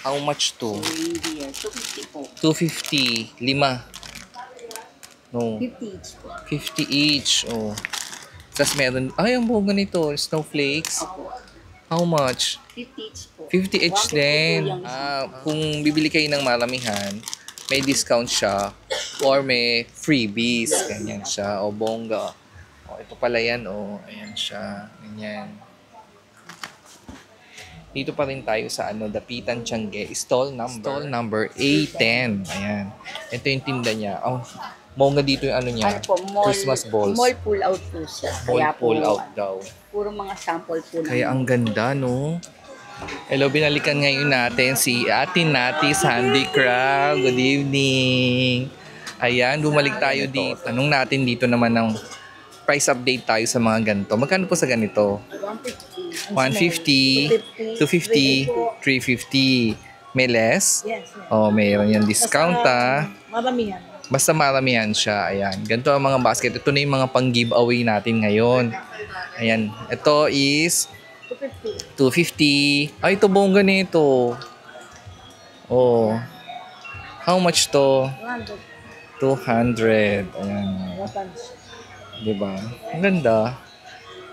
How much to? Hindi yan, 250 po. 250. 5. No. 50 each po. 50 each. Oh. Tapos meron, ang bongga nito, snowflakes. Opo, How much? 50 each po. 50 each 150 din. po yung isa. Kung bibili kayo ng maramihan, may discount siya or may freebies. Ganyan siya. O bongga. O ito pala yan. O ayan siya. Ganyan. Dito pa rin tayo sa Dapitan, Changi. Stall number A10. Ayan. Ito yung tinda niya. Bongga dito yung niya. Po, Christmas balls. Mall pull out po siya. Ball Kaya po, pull out daw. puro mga sample po Kaya ang ganda, no? Hello, binalikan ngayon natin si Ate Natis Handicraft. Good evening. Ayan, bumalik tayo dito. Tanong natin dito naman ng price update tayo sa mga ganito. Magkano po sa ganito? 150, 250, 350. May less? Yes. Mayroon yan discount, Maramihan. Basta maramihan siya. Ayan. Ganito ang mga basket. Ito na yung mga pang-giveaway natin ngayon. Ayan. Ito is 250. Ito bongga nito. How much to? 200. Ayan. Diba? Ang ganda.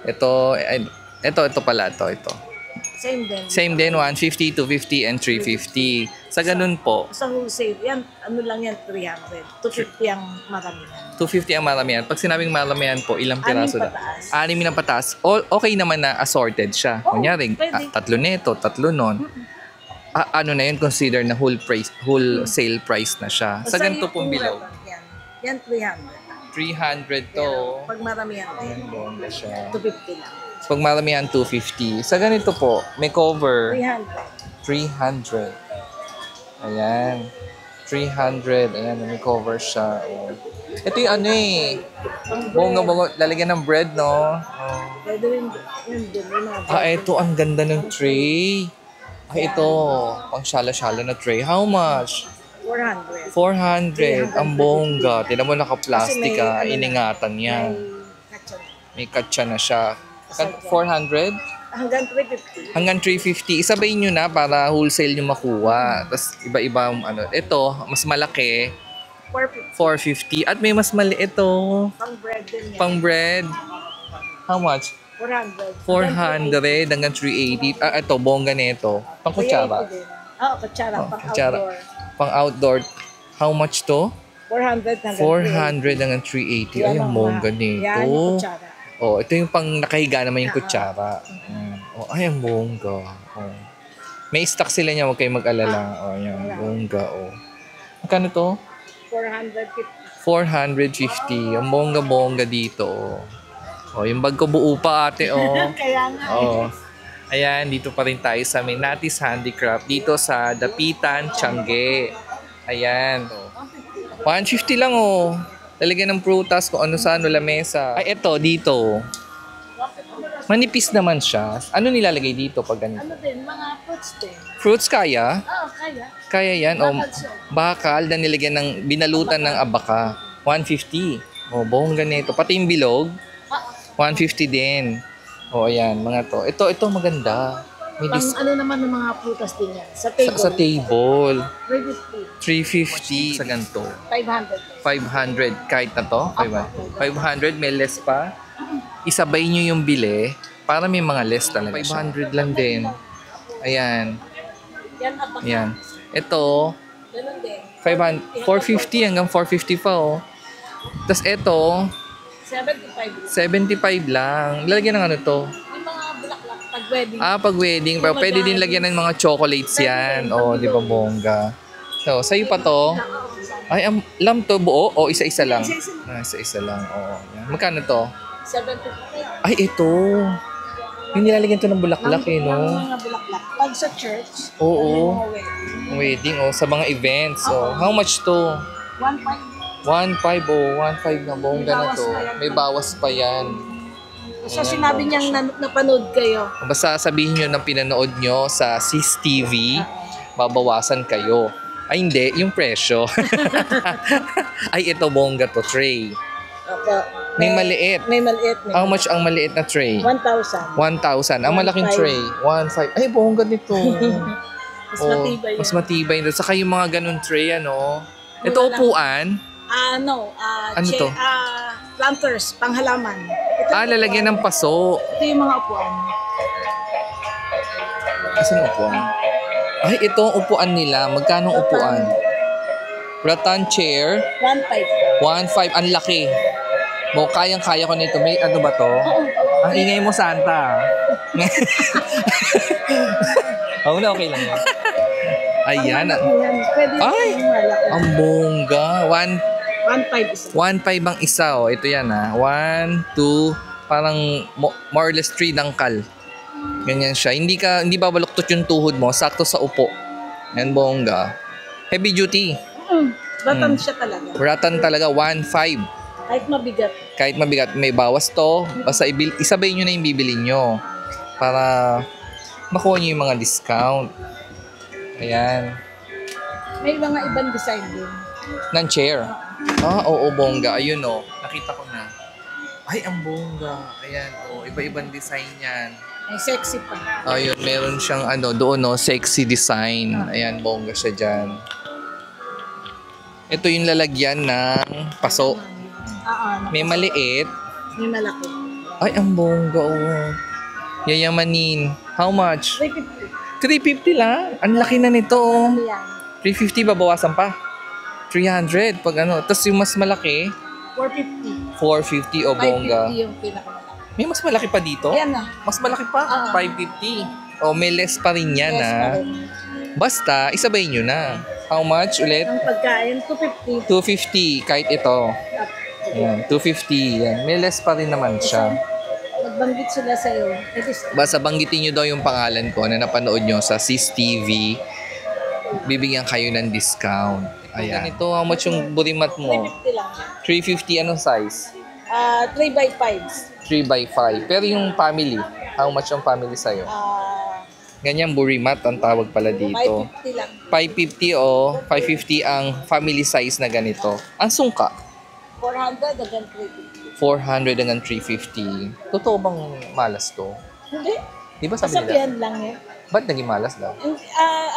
Ito pala. Ito. Same din. Same din. 150, 250, and 350. Sa ganun po. Sa wholesale, yan, lang yan, 300. 250 ang maramihan. 250 ang maramihan. Pag sinabing maramihan po, ilang piraso na? Pataas. 6 na pataas. Okay naman na assorted siya. Kunyari, pwede. 3 nito, 3 nun. Na yun, consider na wholesale price na siya. Sa ganito pong below. Yan 300. 300 to. Pag maramihan din, Bongga siya. 250 lang. Pag maramihan, 250. Sa ganito po, may cover. 300. 300. Ayan. 300. Ayan, may cover siya. Ito yung bongga. Lalagyan ng bread, no? Pwede rin, yun din, yung mga Ito, ang ganda ng tray. Ito. Pang shala-shala na tray. How much? 400. 400. Ang bongga. Tignan mo, naka-plastic, Kasi may, iningatan yan. May katsa. May katsa na siya. 400? Hanggang 350. Hanggang 350. Isabay nyo na para wholesale nyo makuha. Tapos iba-iba Ito, mas malaki. 450. At may mas maliit ito. Pang bread din yan. Pang bread. How much? 400. 400 hanggang 380. Ito, bongga nito. Pang kutsara. Kutsara. Pang kutsara. outdoor. Pang outdoor. How much to? 400 400 hanggang hanggang 380. 380. Ay, ang bongga nito. Yan yung kutsara. Ito yung pang nakahiga naman yung kutsara. Ay, ang bongga. May stock sila niya, huwag kayong mag-alala. Yan, bongga. Magkano to? 450. 450. Ang bongga-bongga dito. Yung bag ko buo pa, ate. Kaya nga. Ayan, dito pa rin tayo sa Natis Handicraft. Dito sa Dapitan, Changi. Ayan. 150 lang, Lalagyan ng prutas kung ano sa lamesa. Ito, dito. Manipis naman siya. Ano nilalagay dito pag ganito? Ano din, mga fruits din. Fruits kaya? Kaya. Kaya yan. Bakal na nilagyan ng binalutan ng abaka. 150. Bongga nito. Pati yung bilog. 150 din. Ayan, mga to. Ito maganda. May Ano naman ng mga prutas din yan? Sa table. sa table. 350. 350 sa ganito. 500. 500 kahit na to. 500 may less pa. Isabay nyo yung bili para may mga less talaga. 500 lang din. Ayan. Yan abang. Ayan. Ito, Ganun din. 450 hanggang 450 pa, Tapos ito, 75. 75 lang. Lalagyan ng ano to? Yung mga bulaklak pag wedding. Pag wedding. Pero pwede din lagyan ng mga chocolates yan. Di ba bongga? So, sa'yo pa to. Ay, lam to buo? Isa-isa lang? Isa-isa lang. Yan. Magkano to? 750. Ay, ito. Yung nilalagyan to ng bulaklak eh, no? Ng mga bulaklak. Pag sa church, Oo. mga wedding. Wedding, oh, sa mga events. Oh. How much to? 1.5. 1.5, oh. 1.5 na bongga na to. May bawas pa yan. Sa sinabi niyang napanood kayo. Basta sabihin nyo ng pinanood nyo sa Sis TV, babawasan kayo. Ay, hindi. Yung presyo. Ay, ito bongga to. Tray. Opo. May maliit. May maliit. How much ang maliit na tray? 1,000. 1,000. Ang malaking 1,500. tray, 1,500. Ay, bongga nito. Mas matibay Mas yun. matibay nito. Saka yung mga ganun tray, ano. Ito upuan. Ano to? Planters, panghalaman. Ito yung Lalagyan ng paso. Ito yung mga upuan. Asan ang upuan? Ay, ito ang upuan nila. Magkano ang upuan? Rattan chair, 1.5. 1,500. Ang laki. Kayang-kaya ko nito. May ano ba to? Ang ingay mo, Santa. Oo na, okay lang yan. Ayan. Pwede Ay! yung malaki. Ang bongga. 1.5 isa. 1.5 ang isa, oh. Ito yan, ha. 1, 2, parang more or less 3 dangkal. Ganyan siya. Hindi babaluktot yung tuhod mo. Sakto sa upo. Yan, bongga. Heavy duty. Batan siya talaga. Rattan talaga, 1.5. Kahit mabigat. Kahit mabigat, may bawas to. Basta isabay nyo na yung bibili nyo. Para makuha nyo yung mga discount. Ayan. May mga ibang design din. Ng chair. Oo, bongga. Ayun, oh. Nakita ko na. Ay, ang bongga. Ayan, oh. Iba-ibang design yan. May sexy pa. Ayun, meron siyang doon, no, sexy design. Ayan, bongga siya dyan. Ito yung lalagyan ng paso. May maliit. May malaki. Ay, ang bongga, oh. Yayamanin. How much? 350. 350 lang? Ang laki na nito, oh. Ano yan? 350, babawasan pa. 300 pag ano. Tapos yung mas malaki, 450. 450 o bongga. 550 yung pinakamalaki. May mas malaki pa dito? Ayan na. Mas malaki pa? 550. O, may less pa rin yan, Yes, ha? pa rin. Basta, isabay nyo na. How much ulit? Ang pagkain, 250. 250, kahit ito. Ayan, 250. Yan. May less pa rin naman siya. Magbanggit sila sa'yo. It is Basta banggitin nyo daw yung pangalan ko na napanood nyo sa Sis TV. Bibigyan kayo ng discount. Ayan. Ito, how much yung burimat mo? 350 lang. 350, anong size? 3x5. 3x5. Pero yung family, how much yung family sa'yo? Ganyan, burimat ang tawag pala dito. 550 lang. 550 o 550 ang family size na ganito. Ang sungka? 400 hanggang 350. 400 hanggang 350. Totoo bang malas to? Hindi. Di ba sabi nila? Kasabihan lang eh. Ba't naging malas daw?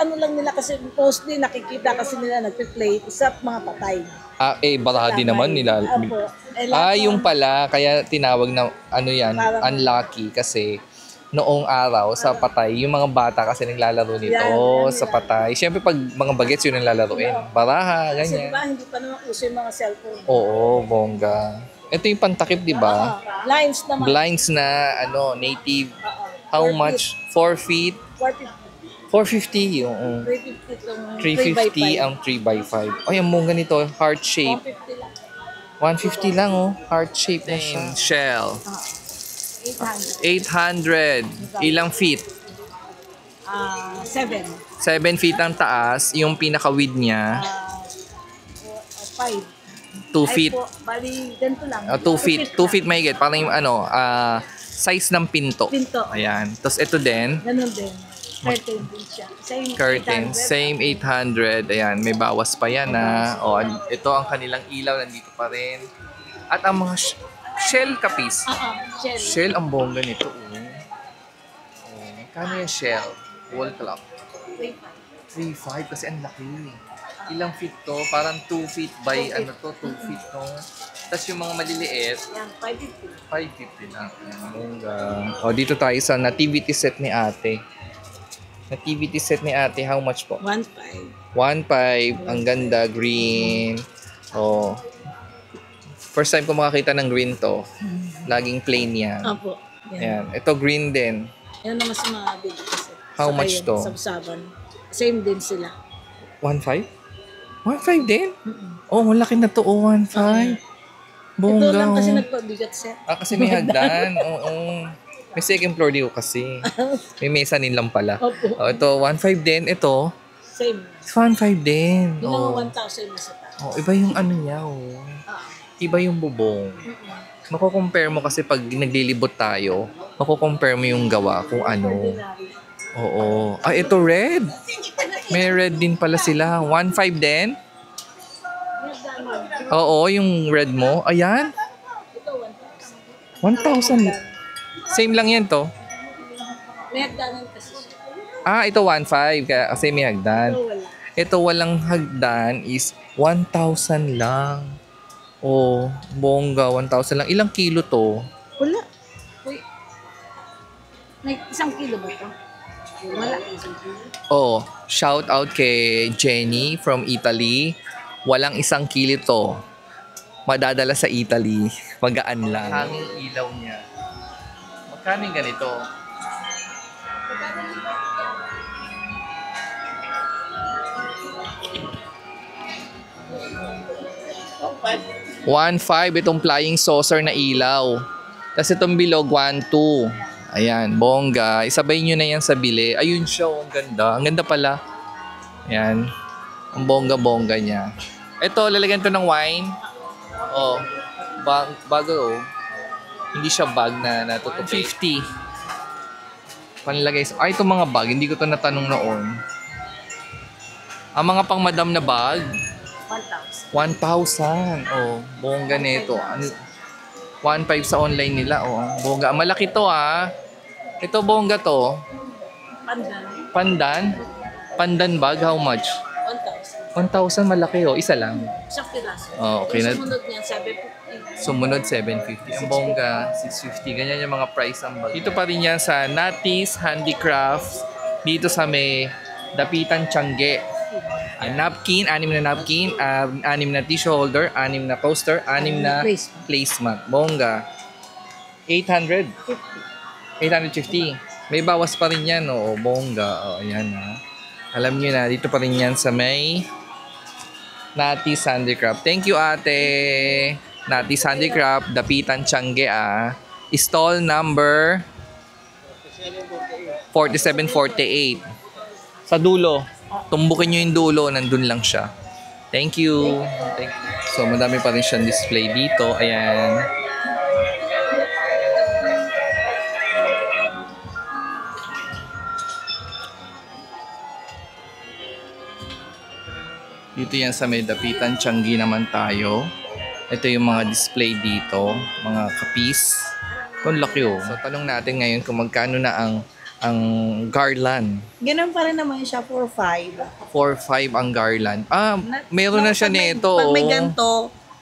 Ano lang nila kasi mostly nakikita kasi nila nagpe-play sa mga patay. Baka din naman nila. Apo. Yung pala, kaya tinawag na yan, Parang- unlucky kasi noong araw sa patay, yung mga bata kasi naglalaro nito Yan sa nila. patay. Siyempre pag mga bagets yun ang lalaruin. Baraha, Kasi ganyan. diba hindi pa naman uso yung mga cellphone. Oo, bongga. Ito yung pantakip, di ba? Lines naman. Blinds na native. How 4 much? 4 feet? 450. 450 yung 350 itong 350 ang 3x5. Ay, ang mongga nito, heart shape. 150 lang. 150 lang, oh. Heart shape na siya. Shell. 800. 800. Ilang feet? 7. 7 feet ang taas. Yung pinaka-width niya, 5. 2 feet. Bali, ganito lang. 2 feet. 2 feet mahigit. Parang yung size ng pinto. Pinto. Ayan. Tapos ito din, Ganun din. Curtain din siya. Same curtain. 800. Same 800. Ayan. May bawas pa yan, ha. O, ito ang kanilang ilaw. Nandito pa rin. At ang mga shell kapis. Shell. Shell ang bongga nito. Kano yung shell? Wall clock. 3.5 kasi ang laki. Ilang feet to? Parang 2 feet by 2 feet to. Tapos yung mga maliliit, Yan, 550. 550 lang. Bongga. O, dito tayo sa nativity set ni ate. Nativity set ni ate, how much po? 1.5. 1.5. Ang ganda, green. O, first time ko makakita ng green to. Laging plain yan. Apo. Ayan. Ito green din. Yan ang mas mabili kasi. How Saka much yun, to? Sabsaban. Same din sila. 1.5? 1.5 din? Oh, malaki na to. Oh, 1.5. Bongga. Ito lang kasi oh. nagpabigat set. Kasi may hagdan. Oo. May second floor dito kasi. May mezzanine lang pala. Oh, ito, 1.5 din. Ito, Same. 1.5 din. Yung Oh. mga 1,000 mo sa taas. Oh, iba yung ano niya, oh. Iba yung bubong. Mako-compare mo kasi pag naglilibot tayo, mako-compare mo yung gawa kung ano. Oo. Ah, ito red. May red din pala sila. 1.5 din? Oo, yung red mo. Ayan. 1,000. Same lang yan to. May hagdanan kasi siya. Ah, ito 1.5 kasi may hagdan. Ito wala. Ito walang hagdan is 1,000 lang. Oh, bongga, 1,000 lang. Ilang kilo to? Wala. Uy. May 1 kilo ba ito? Wala. Oh, shout out kay Jenny from Italy. Walang 1 kilo to. Madadala sa Italy. Magaan lang. Hanging ilaw niya. Magkano yung ganito? $1.5 itong flying saucer na ilaw. Tapos itong bilog, 1.2. Ayan, bongga. Isabay nyo na yan sa bili. Ayun siya, oh, ang ganda. Ang ganda pala. Ayan. Ang bongga-bongga niya. Ito, lalagyan to ng wine. Oh, bago oh. Hindi siya bag na natutupi. 50. Panlagay sa... Ay, itong mga bag. Hindi ko to natanong noon. Ang mga pang madam na bag. 1,000. Oh, bongga nito. 1.5 sa online nila. Oh, bongga. Malaki to ah. Ito bongga to. Pandan. Pandan? Pandan bag, how much? 1,000 malaki oh. Isa lang. Isang piraso. Oh, okay na. Yung sumunod niyan, 750. Sumunod, 750. Ang bongga, 650. Ganyan yung mga price ng bag. Dito pa rin yan sa Natis Handicrafts. Dito sa may Dapitan, Tiangge. Napkin, 6 na napkin, 6 na tissue holder, 6 na poster, 6 na placemat. Bongga. 800. 850. May bawas pa rin yan, oo. Bongga. O, ayan ha. Alam nyo na, dito pa rin yan sa may Natis Handicraft. Thank you, ate. Natis Handicraft, Dapitan, Tiangge, ah. Stall number 4748. Sa dulo. Tumbukin nyo yung dulo, nandun lang siya. Thank you. Thank you. So, madami pa rin siyang display dito. Ayan. Dito yan sa may Dapitan, Tiangge naman tayo. Ito yung mga display dito. Mga kapis. Ang laki oh. So, tanong natin ngayon kung magkano na ang garland. Ganun pa rin naman siya, 4.5. 4.5 ang garland. Ah, meron na siya nito. Pag may oh. ganito,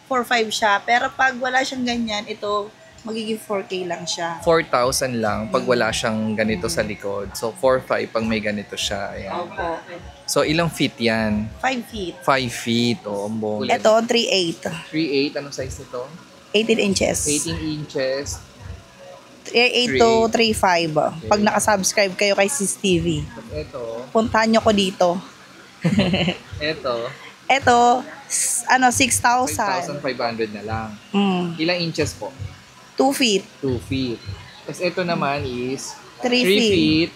4.5 siya. Pero pag wala siyang ganyan, ito, magiging 4K lang siya. 4,000 lang pag wala siyang ganito sa likod. So, 4.5 pag may ganito siya. Ayan. Opo. So, ilang feet yan? 5 feet. 5 feet. Oh, ang bongga. Ito, 3.8. 3.8. Anong size nito? 18 inches. 18 inches. 8 to 3.5. Pag nakasubscribe kayo kay Sis TV, Ito. puntahan nyo ko dito. Ito. Ito, 6,000. 5,500 na lang. Mm, Ilang inches po? 2 feet. 2 feet. Tapos ito naman is 3 3 feet. feet.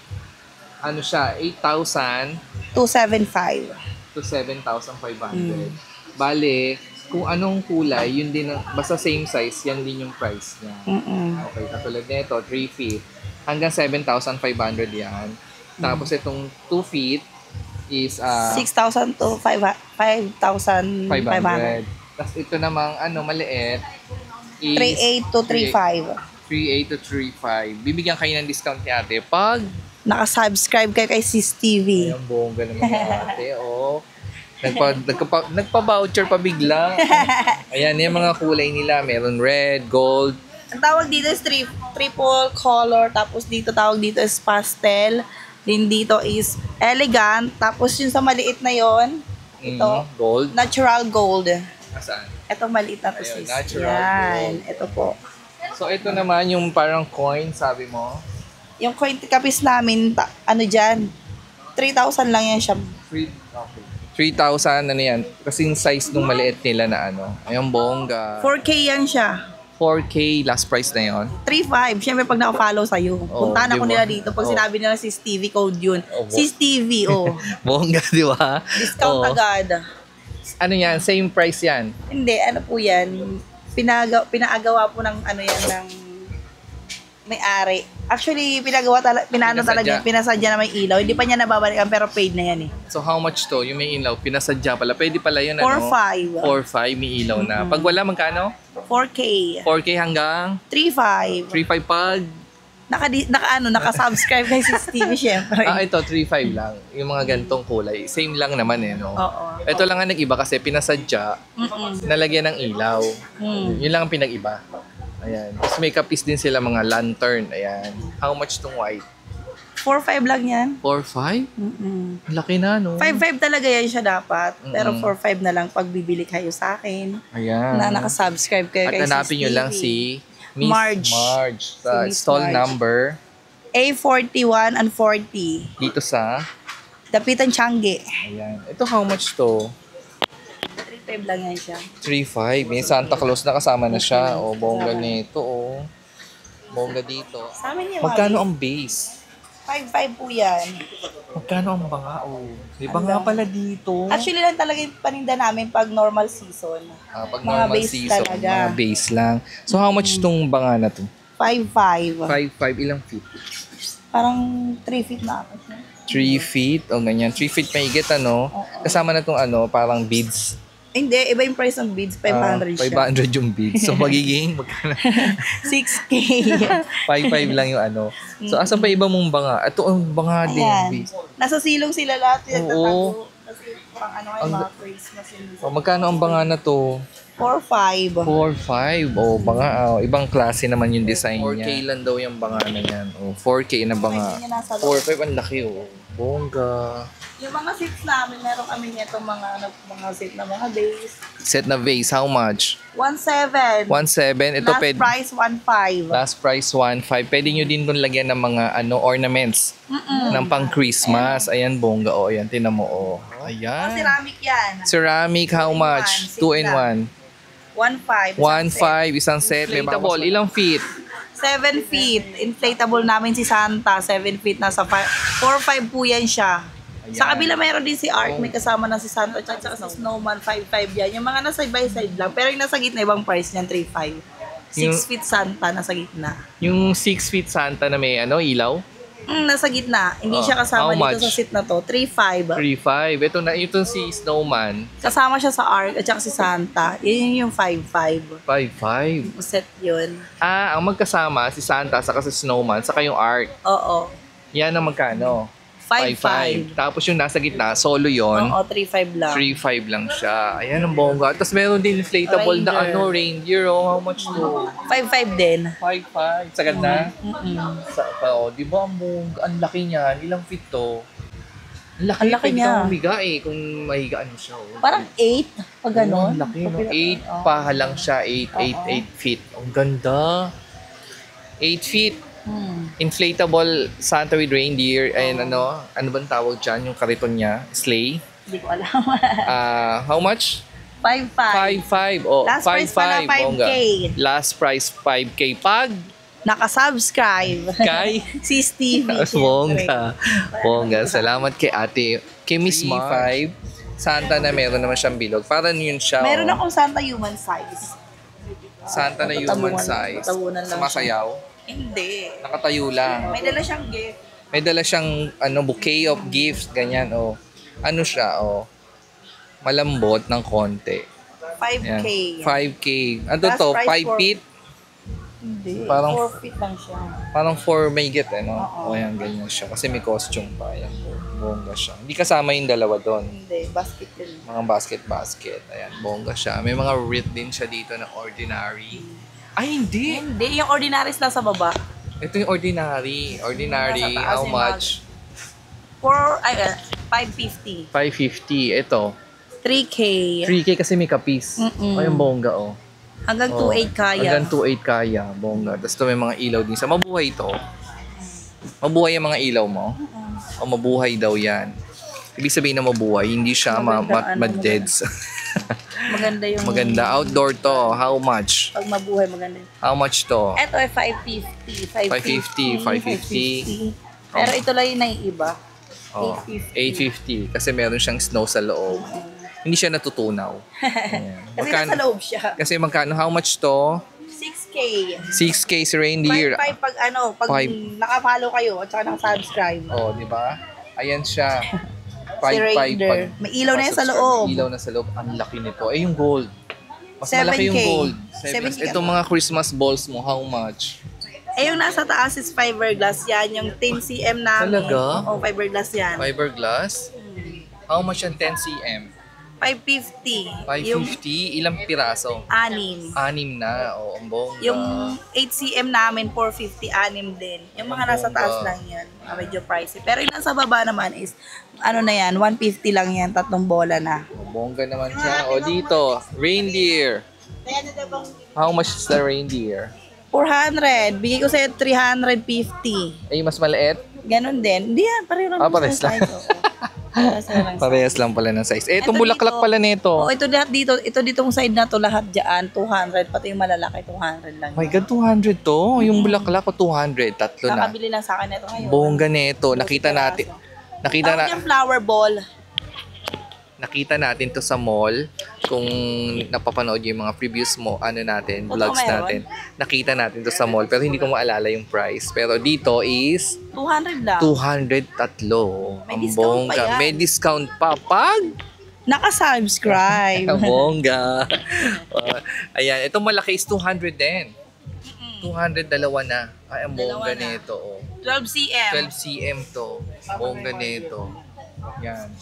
Ano siya? 8,000 275. to 7,500. Bale, kung anong kulay, yun din, basta same size, yan din yung price niya. Okay, katulad nito, 3 feet. Hanggang 7,500 yan. Tapos itong 2 feet is 6,000 to 5,500. 500. Tapos ito namang maliit is 3.8 to 3.5. 3.8 to 3.5. Bibigyan kayo ng discount ni ate pag Nakasubscribe kayo kay Sis TV. ang bongga naman ni ate. Oh. Nagpa-voucher pa bigla. Ayan, yung mga kulay nila. Meron red, gold. Ang tawag dito is triple color. Tapos dito tawag dito is pastel. Then dito is elegant. Tapos yung sa maliit na yon, ito, Gold. natural gold. Saan? Ito maliit na to, Ayun, sis. natural Yan, gold. ito po. So, ito naman yung parang coin, sabi mo. Yung coin kapis namin, dyan, 3,000 lang yan siya. 3,000, ano yan? Kasing size nung maliit nila na ano. Ayun, bongga. 4K yan siya. 4K last price na yon. 3.5. Siyempre, pag naka-follow sa'yo. Puntahan ako di ba? nila dito. Pag sinabi nila si Stevie code yun. Si Stevie, Bongga, di ba? Discount agad. Ano yan? Same price yan. Hindi, ano po yan. Pinaagawa po ng ano yan, ng may-ari. Actually, pinasadya na may ilaw. Hindi pa niya nababalikan pero paid na yan eh. So how much to? Yung may ilaw, pinasadya pala. Pwede pala yun, 4.5. 4.5 may ilaw na. Pag wala, magkano? 4K. 4K hanggang 3.5. 3.5 pag... Naka-subscribe kay si Stevie syempre. Ito, 3.5 lang. Yung mga gantong kulay. Same lang naman eh, no? Oo. Ito lang ang nag-iba kasi pinasadya, nalagyan ng ilaw. Yun lang ang pinag-iba. Ayan. Tapos may kapis din sila mga lantern. Ayan. How much tong white? 4.5 lang yan. 4.5? Laki na, no? 5.5 talaga yan siya dapat. Pero 4.5 na lang pag bibili kayo sa akin. Ayan. Na nakasubscribe kayo At kay hanapin nyo lang si Miss Marge. Sa Si Miss stall Marge. number A41 and 40. dito sa... Dapitan Changi. Ayan. Ito how much to? 3.5 lang yan siya. 3.5. May Santa Claus na kasama na siya. O, bongga nito, o. Bongga dito. Sa amin yung Magkano ang base? 5.5 po yan. Magkano ang banga? O, di ba nga pala dito? Actually lang talaga yung paninda namin pag normal season. Pag mga normal base season, talaga. mga base lang. So, how much tong banga na to? 5.5. 5.5, ilang feet? Parang 3 feet na ako. 3 feet, o ganyan. 3 feet mahigit, ano? Kasama na tong ano, parang beads. Hindi, iba yung price ng beads. 500 siya. 500 yung beads. So, magiging, magkano? 6K. 5.5 lang yung ano. So, asan pa iba mong banga? Ito ang banga din. Ayan. Beads. Nasa silong sila lahat. Oo. Kasi pang ano kayo mga Christmas. O, magkano ang banga na to? 4.5. 4.5. O, banga. Ibang klase naman yung design niya. 4K lang daw yung banga na yan. O, 4K na banga. 4.5 ang laki, o. Bongga. Yung mga seats namin, meron kami nito mga seat na mga base. Set na vase, how much? 1.7. 1.7. Ito Last price, 1.5. Last price 1.5. Pwede nyo din dun lagyan ng mga ornaments ng pang Christmas. Ayan, bongga. O, ayan, tinan mo. O. Ayan. Ceramic yan. Ceramic, how much? 2 in 1. 1.5. 1.5, isang set. Inflatable, ilang feet? 7 feet. Inflatable namin si Santa. 7 feet. Nasa 4.5 po yan siya. Sa kabila mayroon din si Art. May kasama na si Santa. At saka si Snowman. 5.5 yan. Yung mga nasa by side lang. Pero yung nasa gitna, ibang price niyan. 3.5. 6 feet Santa nasa gitna. Yung 6 feet Santa na may ilaw? Nasa gitna. Hindi siya kasama How much? dito sa seat na to. 3.5. 3.5. Ito si Snowman. Kasama siya sa Ark at saka si Santa. Yun yung 5.5. 5.5. Set yun. Ang magkasama, si Santa, saka si Snowman, saka yung Ark. Oo. Yan ang magkano? 5.5. Tapos yung nasa gitna, solo yon. Oo, 3.5 lang. 3.5 lang siya. Ayan ang bongga. Tapos meron din inflatable na reindeer. Oh, how much to? 5.5 din. 5.5. Sagad na? Di ba ang bongga? Ang laki niyan. Ilang feet to? Ang laki, Ang laki pwede niya. kang humiga kung mahigaan mo siya. Oh. Parang 8. Pag gano'n. Ang laki, no? 8 pa lang siya. 8 feet. Ang ganda. 8 feet. Inflatable Santa with reindeer. And ano bang tawag dyan? Yung kariton niya. Sleigh. Hindi ko alam. How much? 5.5. 5.5. Oh, Last price pala, 5K. bongga. Last price 5K. Pag Nakasubscribe. kay Si Stevie. bongga. Bongga. Salamat kay ate. Kay Miss Mar. 5. Santa na meron naman siyang bilog. Parang yun siya. Meron oh. akong Santa human size. Santa na human size. Tabunan lang Sumasayaw. Hindi. Nakatayo lang. May dala siyang gift. May dala siyang bouquet of gifts, ganyan, oh. Ano siya, oh. Malambot ng konti. 5K. Yan. 5K. Ano Last to? price 5 for- feet? Hindi. Parang- 4 feet lang siya. Parang 4 may get, no? Oo. O yan, ganyan siya. Kasi may costume pa. Ayan, bongga siya. Hindi kasama yung dalawa doon. Hindi. Basket din. Mga basket. Ayan, bongga siya. May mga wreath din siya dito na ordinary. Ay, hindi! Hindi. Yung ordinaries lang sa baba. Ito yung ordinary. Ordinary, Nasa taas how yung much? 550. 550. Ito. 3K. 3K kasi may kapis. O yung bongga, oh. Hanggang Oh, 2.8 kaya. Hanggang 2.8 kaya, bongga. Tapos ito may mga ilaw din sa mabuhay to. Mabuhay yung mga ilaw mo? O mabuhay daw yan. Ibig sabihin na mabuhay, hindi siya Maganda, ano, ma-deads. maganda yung... Maganda. Outdoor to. How much? Pag mabuhay, maganda. How much to? Ito ay 550. 550. Pero ito lang yung naiiba. Oh, 850. Kasi meron siyang snow sa loob. Hindi siya natutunaw. Ayan. Kasi nasa loob siya. Kasi magkano? How much to? 6K. 6K si reindeer. 5 pag Five. nakapalo kayo at saka nang-subscribe. Oh, di ba? Ayan siya. Si reindeer. May ilaw na yan sa loob. Ilaw na sa loob. Ang laki nito. Eh, yung gold. Mas 7K. malaki yung gold. 7K. Itong mga Christmas balls mo, how much? Eh, yung nasa taas is fiberglass yan. Yung 10 cm namin. Talaga? Oo, fiberglass yan. Fiberglass? How much ang 10 cm? 550. 550? Yung Ilang piraso? 6. 6 na. O, ang bongga. Yung 8 cm namin, 450, 6 din. Yung mga nasa Bongga. taas lang yan. Medyo pricey. Pero yung nasa baba naman is, ano na yan, 150 lang yan, 3 bola na. O, bongga naman siya. O, dito, reindeer. How much is the reindeer? 400. Bigay ko sa'yo 350. Ay, mas maliit? Ganon din. Hindi yan, pareho lang. Ah, parehas lang. Parehas lang pala ng size. Eh, itong Ito bulaklak dito. pala nito. Oh, ito lahat dito. Ito ditong side na to lahat diyan 200 pati yung malalaki 200 lang. Oh my God, 200 to. Yung bulaklak ko 200. Tatlo na. Kakabili lang sa akin nito ngayon. Bongga nito. Nakita natin. Nakita Tawag na. yung flower ball. Nakita natin to sa mall. Kung napapanood yung mga previous mo, ano natin, Totoo vlogs meron? natin. Nakita natin to sa mall. Pero hindi ko maalala yung price. Pero dito is 200 lang. 200 tatlo. May Ang discount pa bongga. yan. May discount pa pag Naka-subscribe. ang bongga. Ayan, itong malaki is 200 din. 200 dalawa na. Ay, ang Dalawa bongga na. nito. Oh. 12 cm. 12 cm to. Bongga nito. Yan.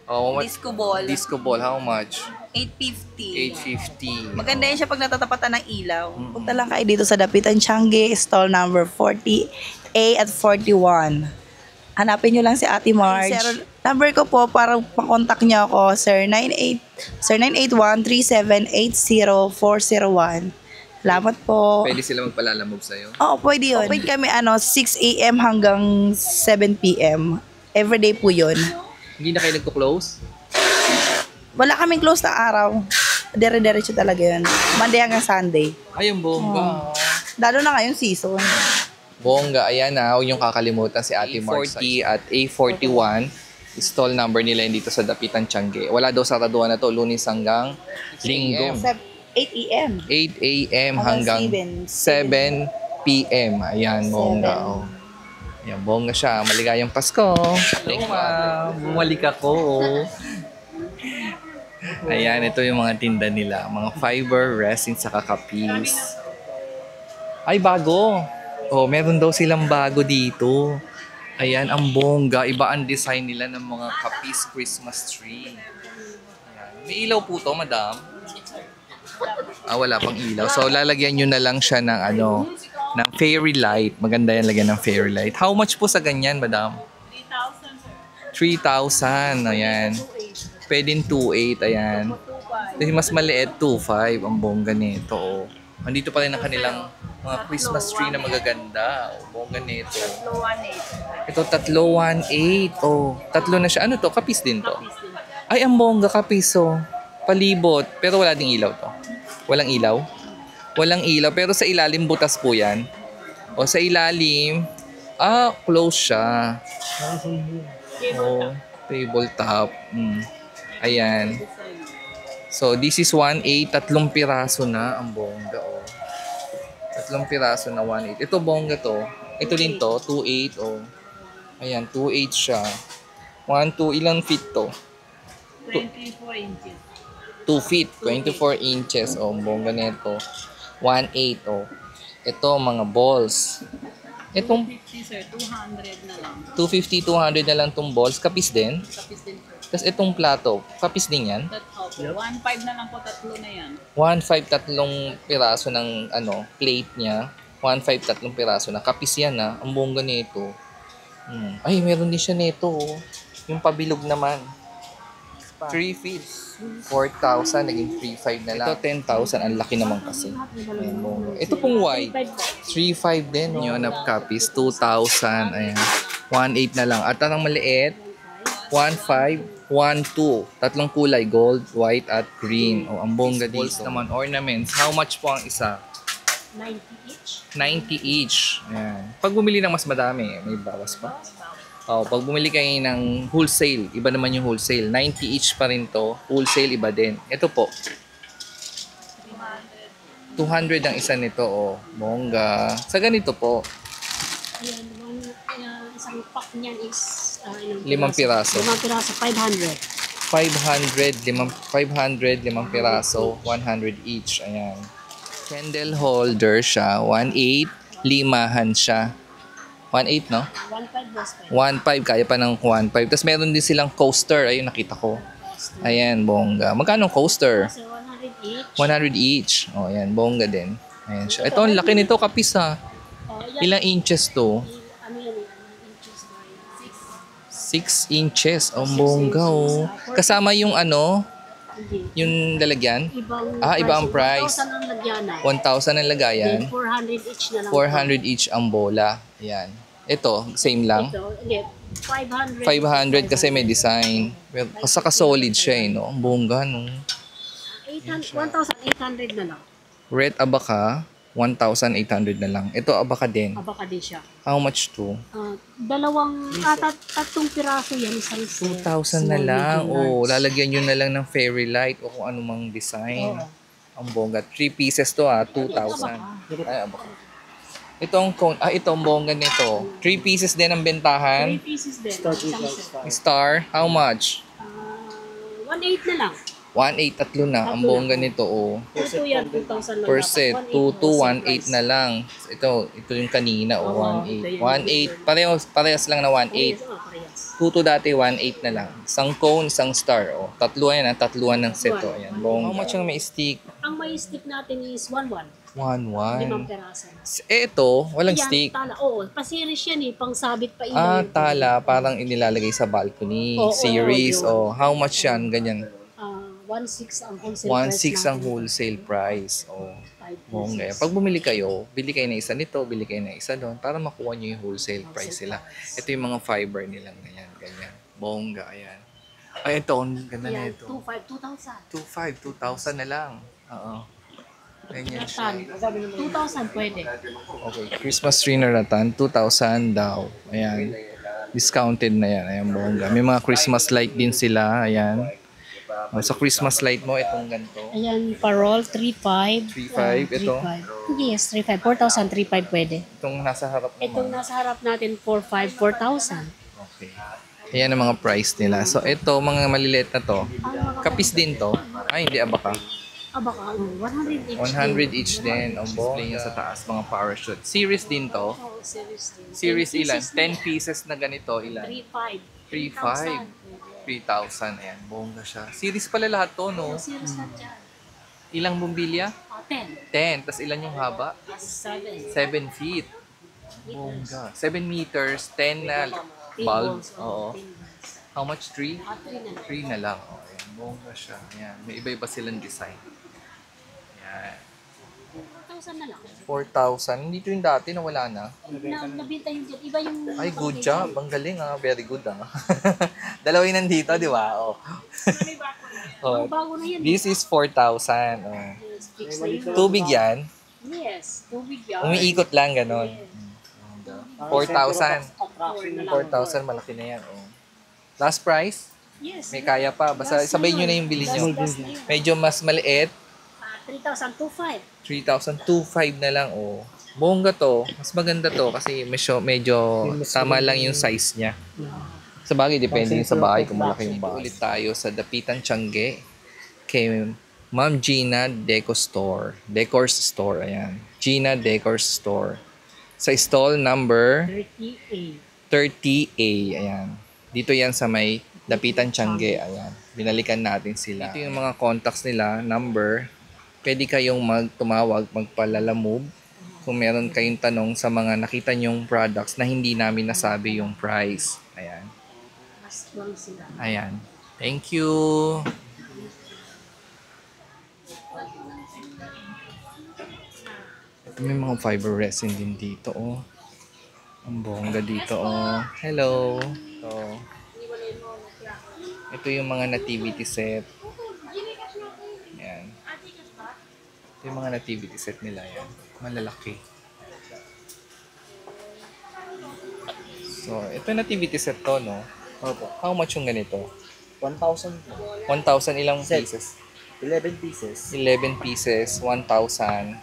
Oh, Disco ball. Disco ball, how much? 850. 850. Maganda yan siya pag natatapatan ng ilaw. Punta lang kayo dito sa Dapitan Changi, stall number 40A at 41. Hanapin nyo lang si Ate Marge. Number ko po para makontak nyo ako, sir, 981-378-0401. Salamat po. Pwede sila magpalalamove sa'yo? Oo, pwede yun. Open kami 6 a.m. hanggang 7 p.m. Everyday po yun. Hindi na kayo nagko-close? Wala kaming close na araw. Dire-diretso talaga yun. Monday hanggang Sunday. Ay, ang bongga. Lalo na ngayong season. Bongga, ayan na. Huwag niyong kakalimutan si Ate Marge. A40 at A41. Stall number nila yun dito sa Dapitan Changi. Wala daw sa Raduan na to, Lunes hanggang Linggo. 8 a.m. 8 a.m. hanggang Hanggang 7 p.m. Ayan, bongga. Oh. Ayan, bongga siya. Maligayang Pasko. Thank you, ma'am. Bumalik ako. Ayan, ito yung mga tinda nila. Mga fiber, resin, saka kapis. Ay, bago. Oh, meron daw silang bago dito. Ayan, ang bongga. Iba ang design nila ng mga kapis Christmas tree. Ayan. May ilaw po to, madam. Ah, wala pang ilaw. So, lalagyan nyo na lang siya ng ng fairy light. Maganda yan lagyan ng fairy light. How much po sa ganyan, madam? 3,000, ayan. Pwedeng 2,800, ayan. Kasi mas maliit, 2,500. Ang bongga nito, oh. Andito pa rin ang kanilang mga Christmas tree na magaganda. Oh, bongga nito. Ito, 3,1,800. Oh, tatlo na siya. Ano to? Kapis din to? Ay, ang bongga, kapis, oh. Palibot. Pero wala ding ilaw to. Walang ilaw? Walang ilaw. Pero sa ilalim, butas po yan. O sa ilalim, close siya. Oh, tabletop. Ayan. So, this is 1,800. 3 piraso na. Ang bongga, oh. 3 piraso na 1,800. Ito, bongga to. Ito din to, 2,800, oh. Ayan, 2,800 siya. 1, 2, ilang feet to? 24 inches. 2 feet, 24 inches. Oh, ang bongga nito. 1,800, oh. Ito, mga balls. Itong 250 sir, 200 na lang. 250, 200 na lang itong balls. Kapis din? Kapis din sir. Tapos itong plato, kapis din yan? 1.5 na lang po, 3 na yan. 1,500, 3 piraso ng plate niya. 1,500, 3 piraso na. Kapis yan, ha. Ang bongga nito. Ay, meron din siya nito, oh. Yung pabilog naman. 3 feet. 4,000, naging 3,500 na lang. Ito, 10,000. Ang laki naman kasi. Ayan, bongga. Ito pong white. 3,500 din. Yun, up copies. 2,000. Ayan. 1,800 na lang. At ang maliit, 1,500. 1, 2. Tatlong kulay, gold, white, at green. O, ang bongga dito. Naman, ornaments. How much po ang isa? 90 each. 90 each. Ayan. Pag bumili ng mas madami, may bawas pa. Oh, pag bumili kayo ng wholesale, iba naman yung wholesale. 90 each pa rin to. Wholesale, iba din. Ito po. 200 ang isa nito. Oh, bongga. Sa ganito po. Ayan, isang pack niyan is 5 piraso. 5 piraso, 500. 500, 5 piraso, 100 each. Ayan. Candle holder siya, 1.8, limahan siya. 1.8, no? 1.5 boss pa. 1.5, kaya pa ng 1.5. Tapos meron din silang coaster. Ayun, nakita ko. Ayan, bongga. Magkano ang coaster? Kasi 100 each. 100 each. O, ayan, bongga din. Ayan siya. Ito, ang laki nito, kapis ha. Yan, Ilang inches to? ano yan, inches ba yun? 6 inches. Ang bongga, oh. Kasama yung ano, Hindi. yung lalagyan. Ibang Iba ang price. 1,000 ang lagyanan. 1,000 ang lagayan. Then 400 each na lang. 400 each ang bola. Ayan. Ito, same lang. Ito, hindi. 500 500. kasi may design. Pero saka solid siya eh, no? Ang bongga, no? 1,800 na lang. Red abaka, 1,800 na lang. Ito abaka din. Abaka din siya. How much to? Tatlong piraso yan. Isang 2,000 na lang. O, lalagyan nyo na lang ng fairy light o kung anumang design. Ang bongga. 3 pieces to 2,000. Ay, abaka. Ito ang cone. Ito ang bongga nito. 3 pieces din ang 3 bentahan. pieces din. Isang set. Star, how much? 1,800 na lang. 1,800, tatlo na. Ang bongga nito, oh. Ito yan, 2,000 lang. Per dapat. set, 2,1,800 na lang. Ito yung kanina, oh, 1,800. 1,800, parehas lang na 1,800. 2 dati, 1,800 na lang. Isang cone, isang star, oh. Tatluan yan, tatluan ng set, oh. Ayan, bongga. How much ang may stick? Ang may stick natin is 1,100. 1,100. 5 peraso. Ito, walang Yan, stick. Tala. Oo, pasiris yan eh. Pang sabit pa ilaw. Tala, parang inilalagay sa balcony. Oo, Series, yun. oh. How much yan? Ganyan. 1,600 ang wholesale 1,600 ang natin. wholesale price. Oh. 5 Bongga. pieces. Pag bumili kayo, bili kayo ng isa nito, bili kayo ng isa doon para makuha nyo yung wholesale price nila. Ito yung mga fiber nilang ganyan, ganyan. Bongga, ayan. Ay, ito, ang ganda na Yan, ito. 2,500. 2,000 na lang. Oo. Ganyan siya. 2,000 pwede. Okay, Christmas tree na ratan, 2,000 daw. Ayan. Discounted na yan. Ayan, bongga. May mga Christmas light din sila. Ayan. Sa Christmas light mo, itong ganito. Ayan, parol, 3,500. 3,500, ito. 3,500. Yes, 3,500. 4,000, 3,500 pwede. Itong nasa harap Itong naman. nasa harap natin, 4,500, 4,000. Okay. Ayan ang mga price nila. So, ito, mga maliliit na to. Kapis din to. Ay, hindi abaka. Baka 100 each. 100 each din. Ang display niya sa taas, mga parachute. Series din to. Oh, series din. Series 10 ilan? pieces 10 pieces na ganito, ilan? 3,500. 3,500. 3,000. Ayan, bongga siya. Series pala lahat to, no? Series na dyan. Ilang bumbilya? 10. 10. Tapos ilan yung haba? 7. 7 feet. Bongga. 7 meters, 10 na bulb. Oo. How much? 3? 3 na lang. Oh, ayan. Bongga siya. Ayan. May iba-iba silang design. Ayan. 4,000 na lang. 4,000. Hindi ito yung dati na wala na. Nabinta yung dyan. Iba yung... Ay, good job. Ang galing Very good Dalawa yung nandito, di ba? Oh. Oh, Oh. bago na yan. This is 4,000. Oh. Yes, fix na yun. Tubig yan. Yes, tubig yan. Umiikot lang, ganon. 4,000. 4,000, 4,000 malaki na yan. Oh. Last price? Yes. May kaya pa. Basta sabay nyo na yung bili nyo. Medyo mas maliit. 3,250. 3,250 na lang. Oh. Bongga to. Mas maganda to kasi medyo tama lang yung size niya. Sa bagay, depende yung sa bahay kung malaki yung bahay. Ulit tayo sa Dapitan Tiangge kay Ma'am Gina Decor Store. Decor Store, ayan. Gina Decor Store. Sa stall number 30A. 30A, ayan. Dito yan sa may Dapitan Tiangge, ayan. Binalikan natin sila. Ito yung mga contacts nila, number. Pwede kayong tumawag, magpalalamove kung meron kayong tanong sa mga nakita nyong products na hindi namin nasabi yung price. Ayan. Mas lang sila. Ayan. Thank you. Ito may mga fiber resin din dito, oh. Ang bongga dito, oh. Hello. So, Ito yung mga nativity set. Yan. Ito yung mga nativity set nila yan. Malalaki. So, ito yung nativity set to, no? Opo. How much yung ganito? 1,000 po. 1,000 ilang Set. pieces? 11 pieces. 11 pieces, 1,000.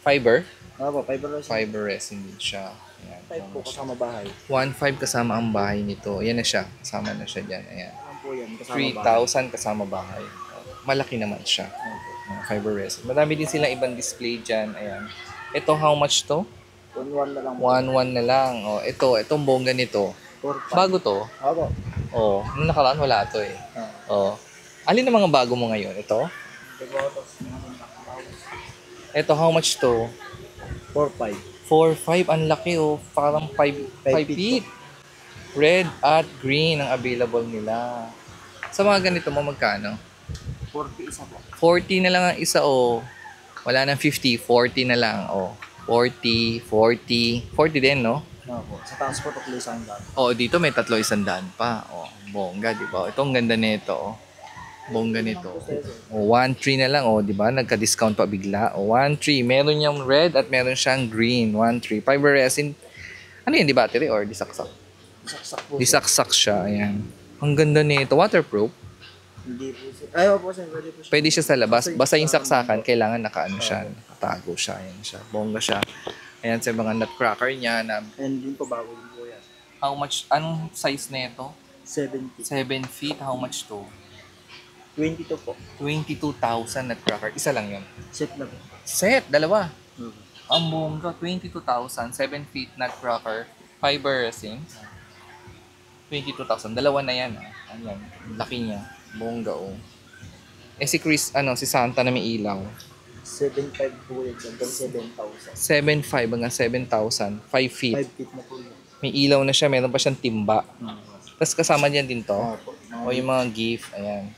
Fiber? Opo, fiber resin. Fiber resin din siya. Ayan. 5 po kasama bahay. 1,500 kasama ang bahay nito. Ayan na siya. Kasama na siya dyan. Ayan. Ano po yan? Kasama bahay. 3,000 kasama bahay. Malaki naman siya. Opo. Fiber resin. Madami din silang ibang display dyan. Ayan. Ito, how much to? 1,1 na lang po. 1,100 na lang. O, itong bongga nito. 4,500. Bago to. Opo. O, nung nakaraan wala to eh. O. Alin ang mga bago mo ngayon? Ito? Ito, how much to? 4,500. 4,500. Ang laki oh. Parang 5 feet. Red at green ang available nila. Sa mga ganito mo, magkano? 40 isa po. 40 na lang ang isa oh. Wala nang 50. 40 na lang oh. 40, 40. 40 din, no? Opo. Sa transport of Lisang Dam. Oh, dito may 300 pa. Oh, bongga, di ba? Ito ang ganda nito, oh. Bongga nito. Oh, 1,300 na lang, oh, di ba? Nagka-discount pa bigla. Oh, 1,300. Meron niyang red at meron siyang green. 1,300. Fiber resin. Ano yun, di battery or disaksak? Saksak po. Disaksak siya, ayan. Ang ganda nito. Waterproof. Hindi po siya. Ay, opo siya. Pwede po siya. Pwede siya sa labas. Basta yung saksakan, kailangan nakaano siya. Nakatago siya. Ayan siya. Bongga siya. Ayan sa mga nutcracker niya na And din po bago din po yan. how much, anong size na ito? 70. 7 feet, how much to? 22 po. 22,000 nutcracker. Isa lang yun. Set na po. Set, dalawa. Opo. Ang bongga, 22,000, 7 feet nutcracker, fiber resin. 22,000, dalawa na yan. Ah. Ayan, laki niya. Bongga, oh. Eh si Chris, si Santa na may ilaw. 7,500 po yan. Hanggang 7,000. 7,500 hanggang 7,000, 5 feet. 5 feet na po yan. May ilaw na siya, meron pa siyang timba. Tapos kasama niyan din to. Opo. O yung mga gift, ayan.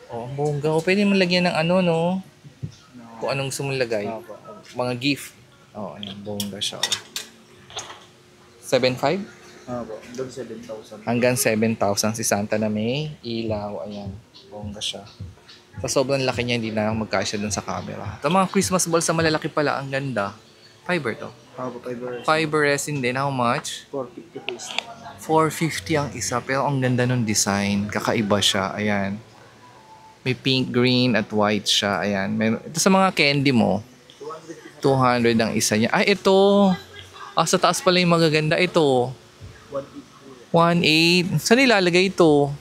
O, ang bongga. O, pwede mo lagyan ng no? Kung anong gusto mong lagay. Opo. Mga gift. O, ayan, bongga siya. 7,500? Opo. Hanggang 7,000. Hanggang 7,000 si Santa na may ilaw. Ayan, bongga siya. Sa sobrang laki niya, hindi na magkasya dun sa camera. Ito mga Christmas balls sa malalaki pala, ang ganda. Fiber to. Opo, fiber. Fiber resin din, how much? 450 po isa. 450 ang isa, pero ang ganda ng design. Kakaiba siya, ayan. May pink, green, at white siya, ayan. Ito sa mga candy mo, 200 ang isa niya. Ay, ito. Sa taas pala yung magaganda. Ito, 1,800. Saan ilalagay ito?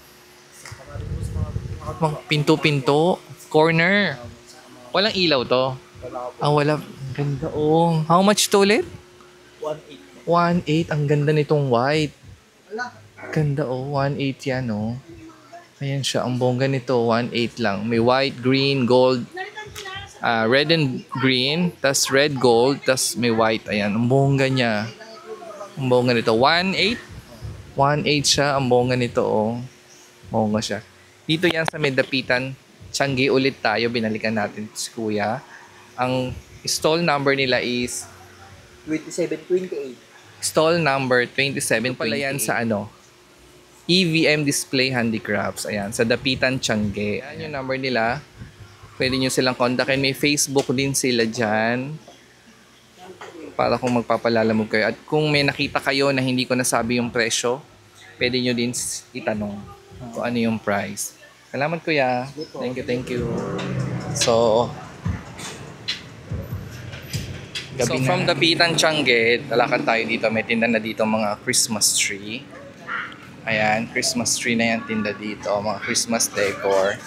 Pinto-pinto. Corner. Walang ilaw to. Wala. Ganda oh. How much to ulit? 1,800. 1,800. Ang ganda nitong white. Ganda oh. 1,800 yan oh. Ayan siya. Ang bongga nito. 1,800 lang. May white, green, gold. Red and green. Tas red, gold. Tas may white. Ayan. Ang bongga niya. Ang bongga nito. 1,800. 1,800 siya. Ang bongga nito oh. Bongga siya. Dito yan sa Medapitan, Tiangge ulit tayo. Binalikan natin si Kuya. Ang stall number nila is 2728. stall number 2728. Pala yan sa EVM Display Handicrafts. Ayan, sa Dapitan, Tiangge. Ayan yung number nila. Pwede nyo silang kontakin. May Facebook din sila dyan. Para kung magpapalalamog kayo. At kung may nakita kayo na hindi ko nasabi yung presyo, pwede nyo din itanong kung ano yung price. Salamat Kuya. Thank you. So from Dapitan, Tiangge, talakad tayo dito. May tinda na dito mga Christmas tree. Ayan, Christmas tree na yan tinda dito. Mga Christmas decor.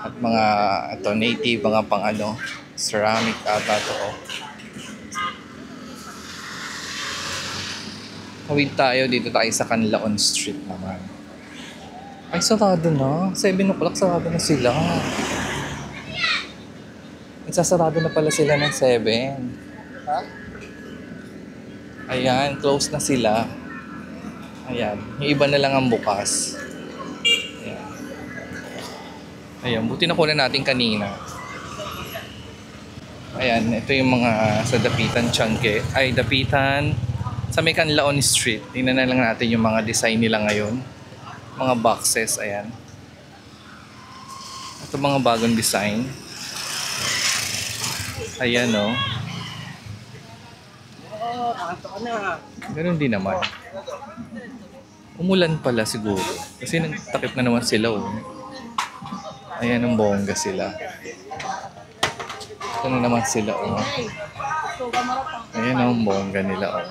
At mga native, mga pang ceramic ata to. Tawid tayo, dito tayo sa Canlaon Street naman. Ay, sarado na. 7 o'clock, sarado na sila. Nagsasarado na pala sila ng 7. Ha? Ayan, close na sila. Ayan, yung iba na lang ang bukas. Ayan. Ayan, buti na kunan natin kanina. Ayan, ito yung mga sa Dapitan, Tiangge. Ay, Dapitan, sa may Canlaon Street. Tingnan na lang natin yung mga design nila ngayon. Mga boxes, ayan. Ito mga bagong design. Ayan, oh. Ganun din naman. Umulan pala siguro. Kasi nagtakip na naman sila, oh. Ayan, ang bongga sila. Ito na naman sila, oh. Ayan ang bongga nila, oh.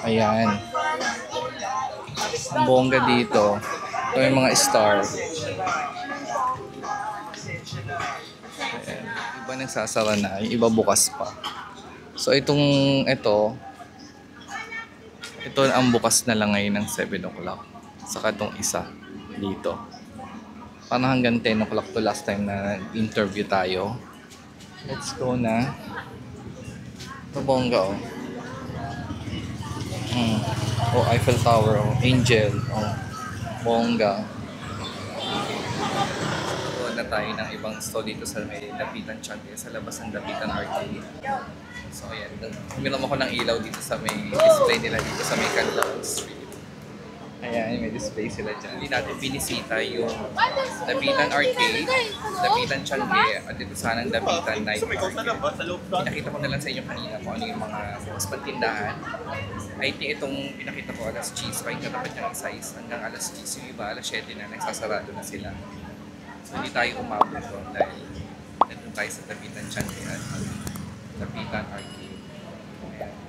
Ayan. Ang bongga dito. Ito yung mga star. Ayan. Iba nagsasara na. Yung iba bukas pa. So ito ang bukas na lang ngayon ng 7 o'clock. Saka itong isa dito. Parang hanggang 10 o'clock to last time na interview tayo. Let's go na. Ito bongga, oh. Oh, Eiffel Tower, oh. Angel, oh. Bongga. Tutuan na tayo ng ibang stall dito sa may Dapitan Changi, sa labas ng Dapitan Arcade. So, ayan. Uminom ako ng ilaw dito sa may display nila dito sa may Canlaon Street. Ayan, may display sila dyan. Hindi natin binisita yung Dapitan Arcade, Dapitan Changi, at dito sana ng Dapitan Night Market. Pinakita ko na lang sa inyo kanina kung ano yung mga bukas pagtindahan. I think itong pinakita ko alas 10, kaya katapat niyang size hanggang alas 10. Yung iba, alas 7 na, nagsasarado na sila. So hindi tayo umabot doon dahil nandun tayo sa Dapitan Changi at Dapitan Arcade. Ayan.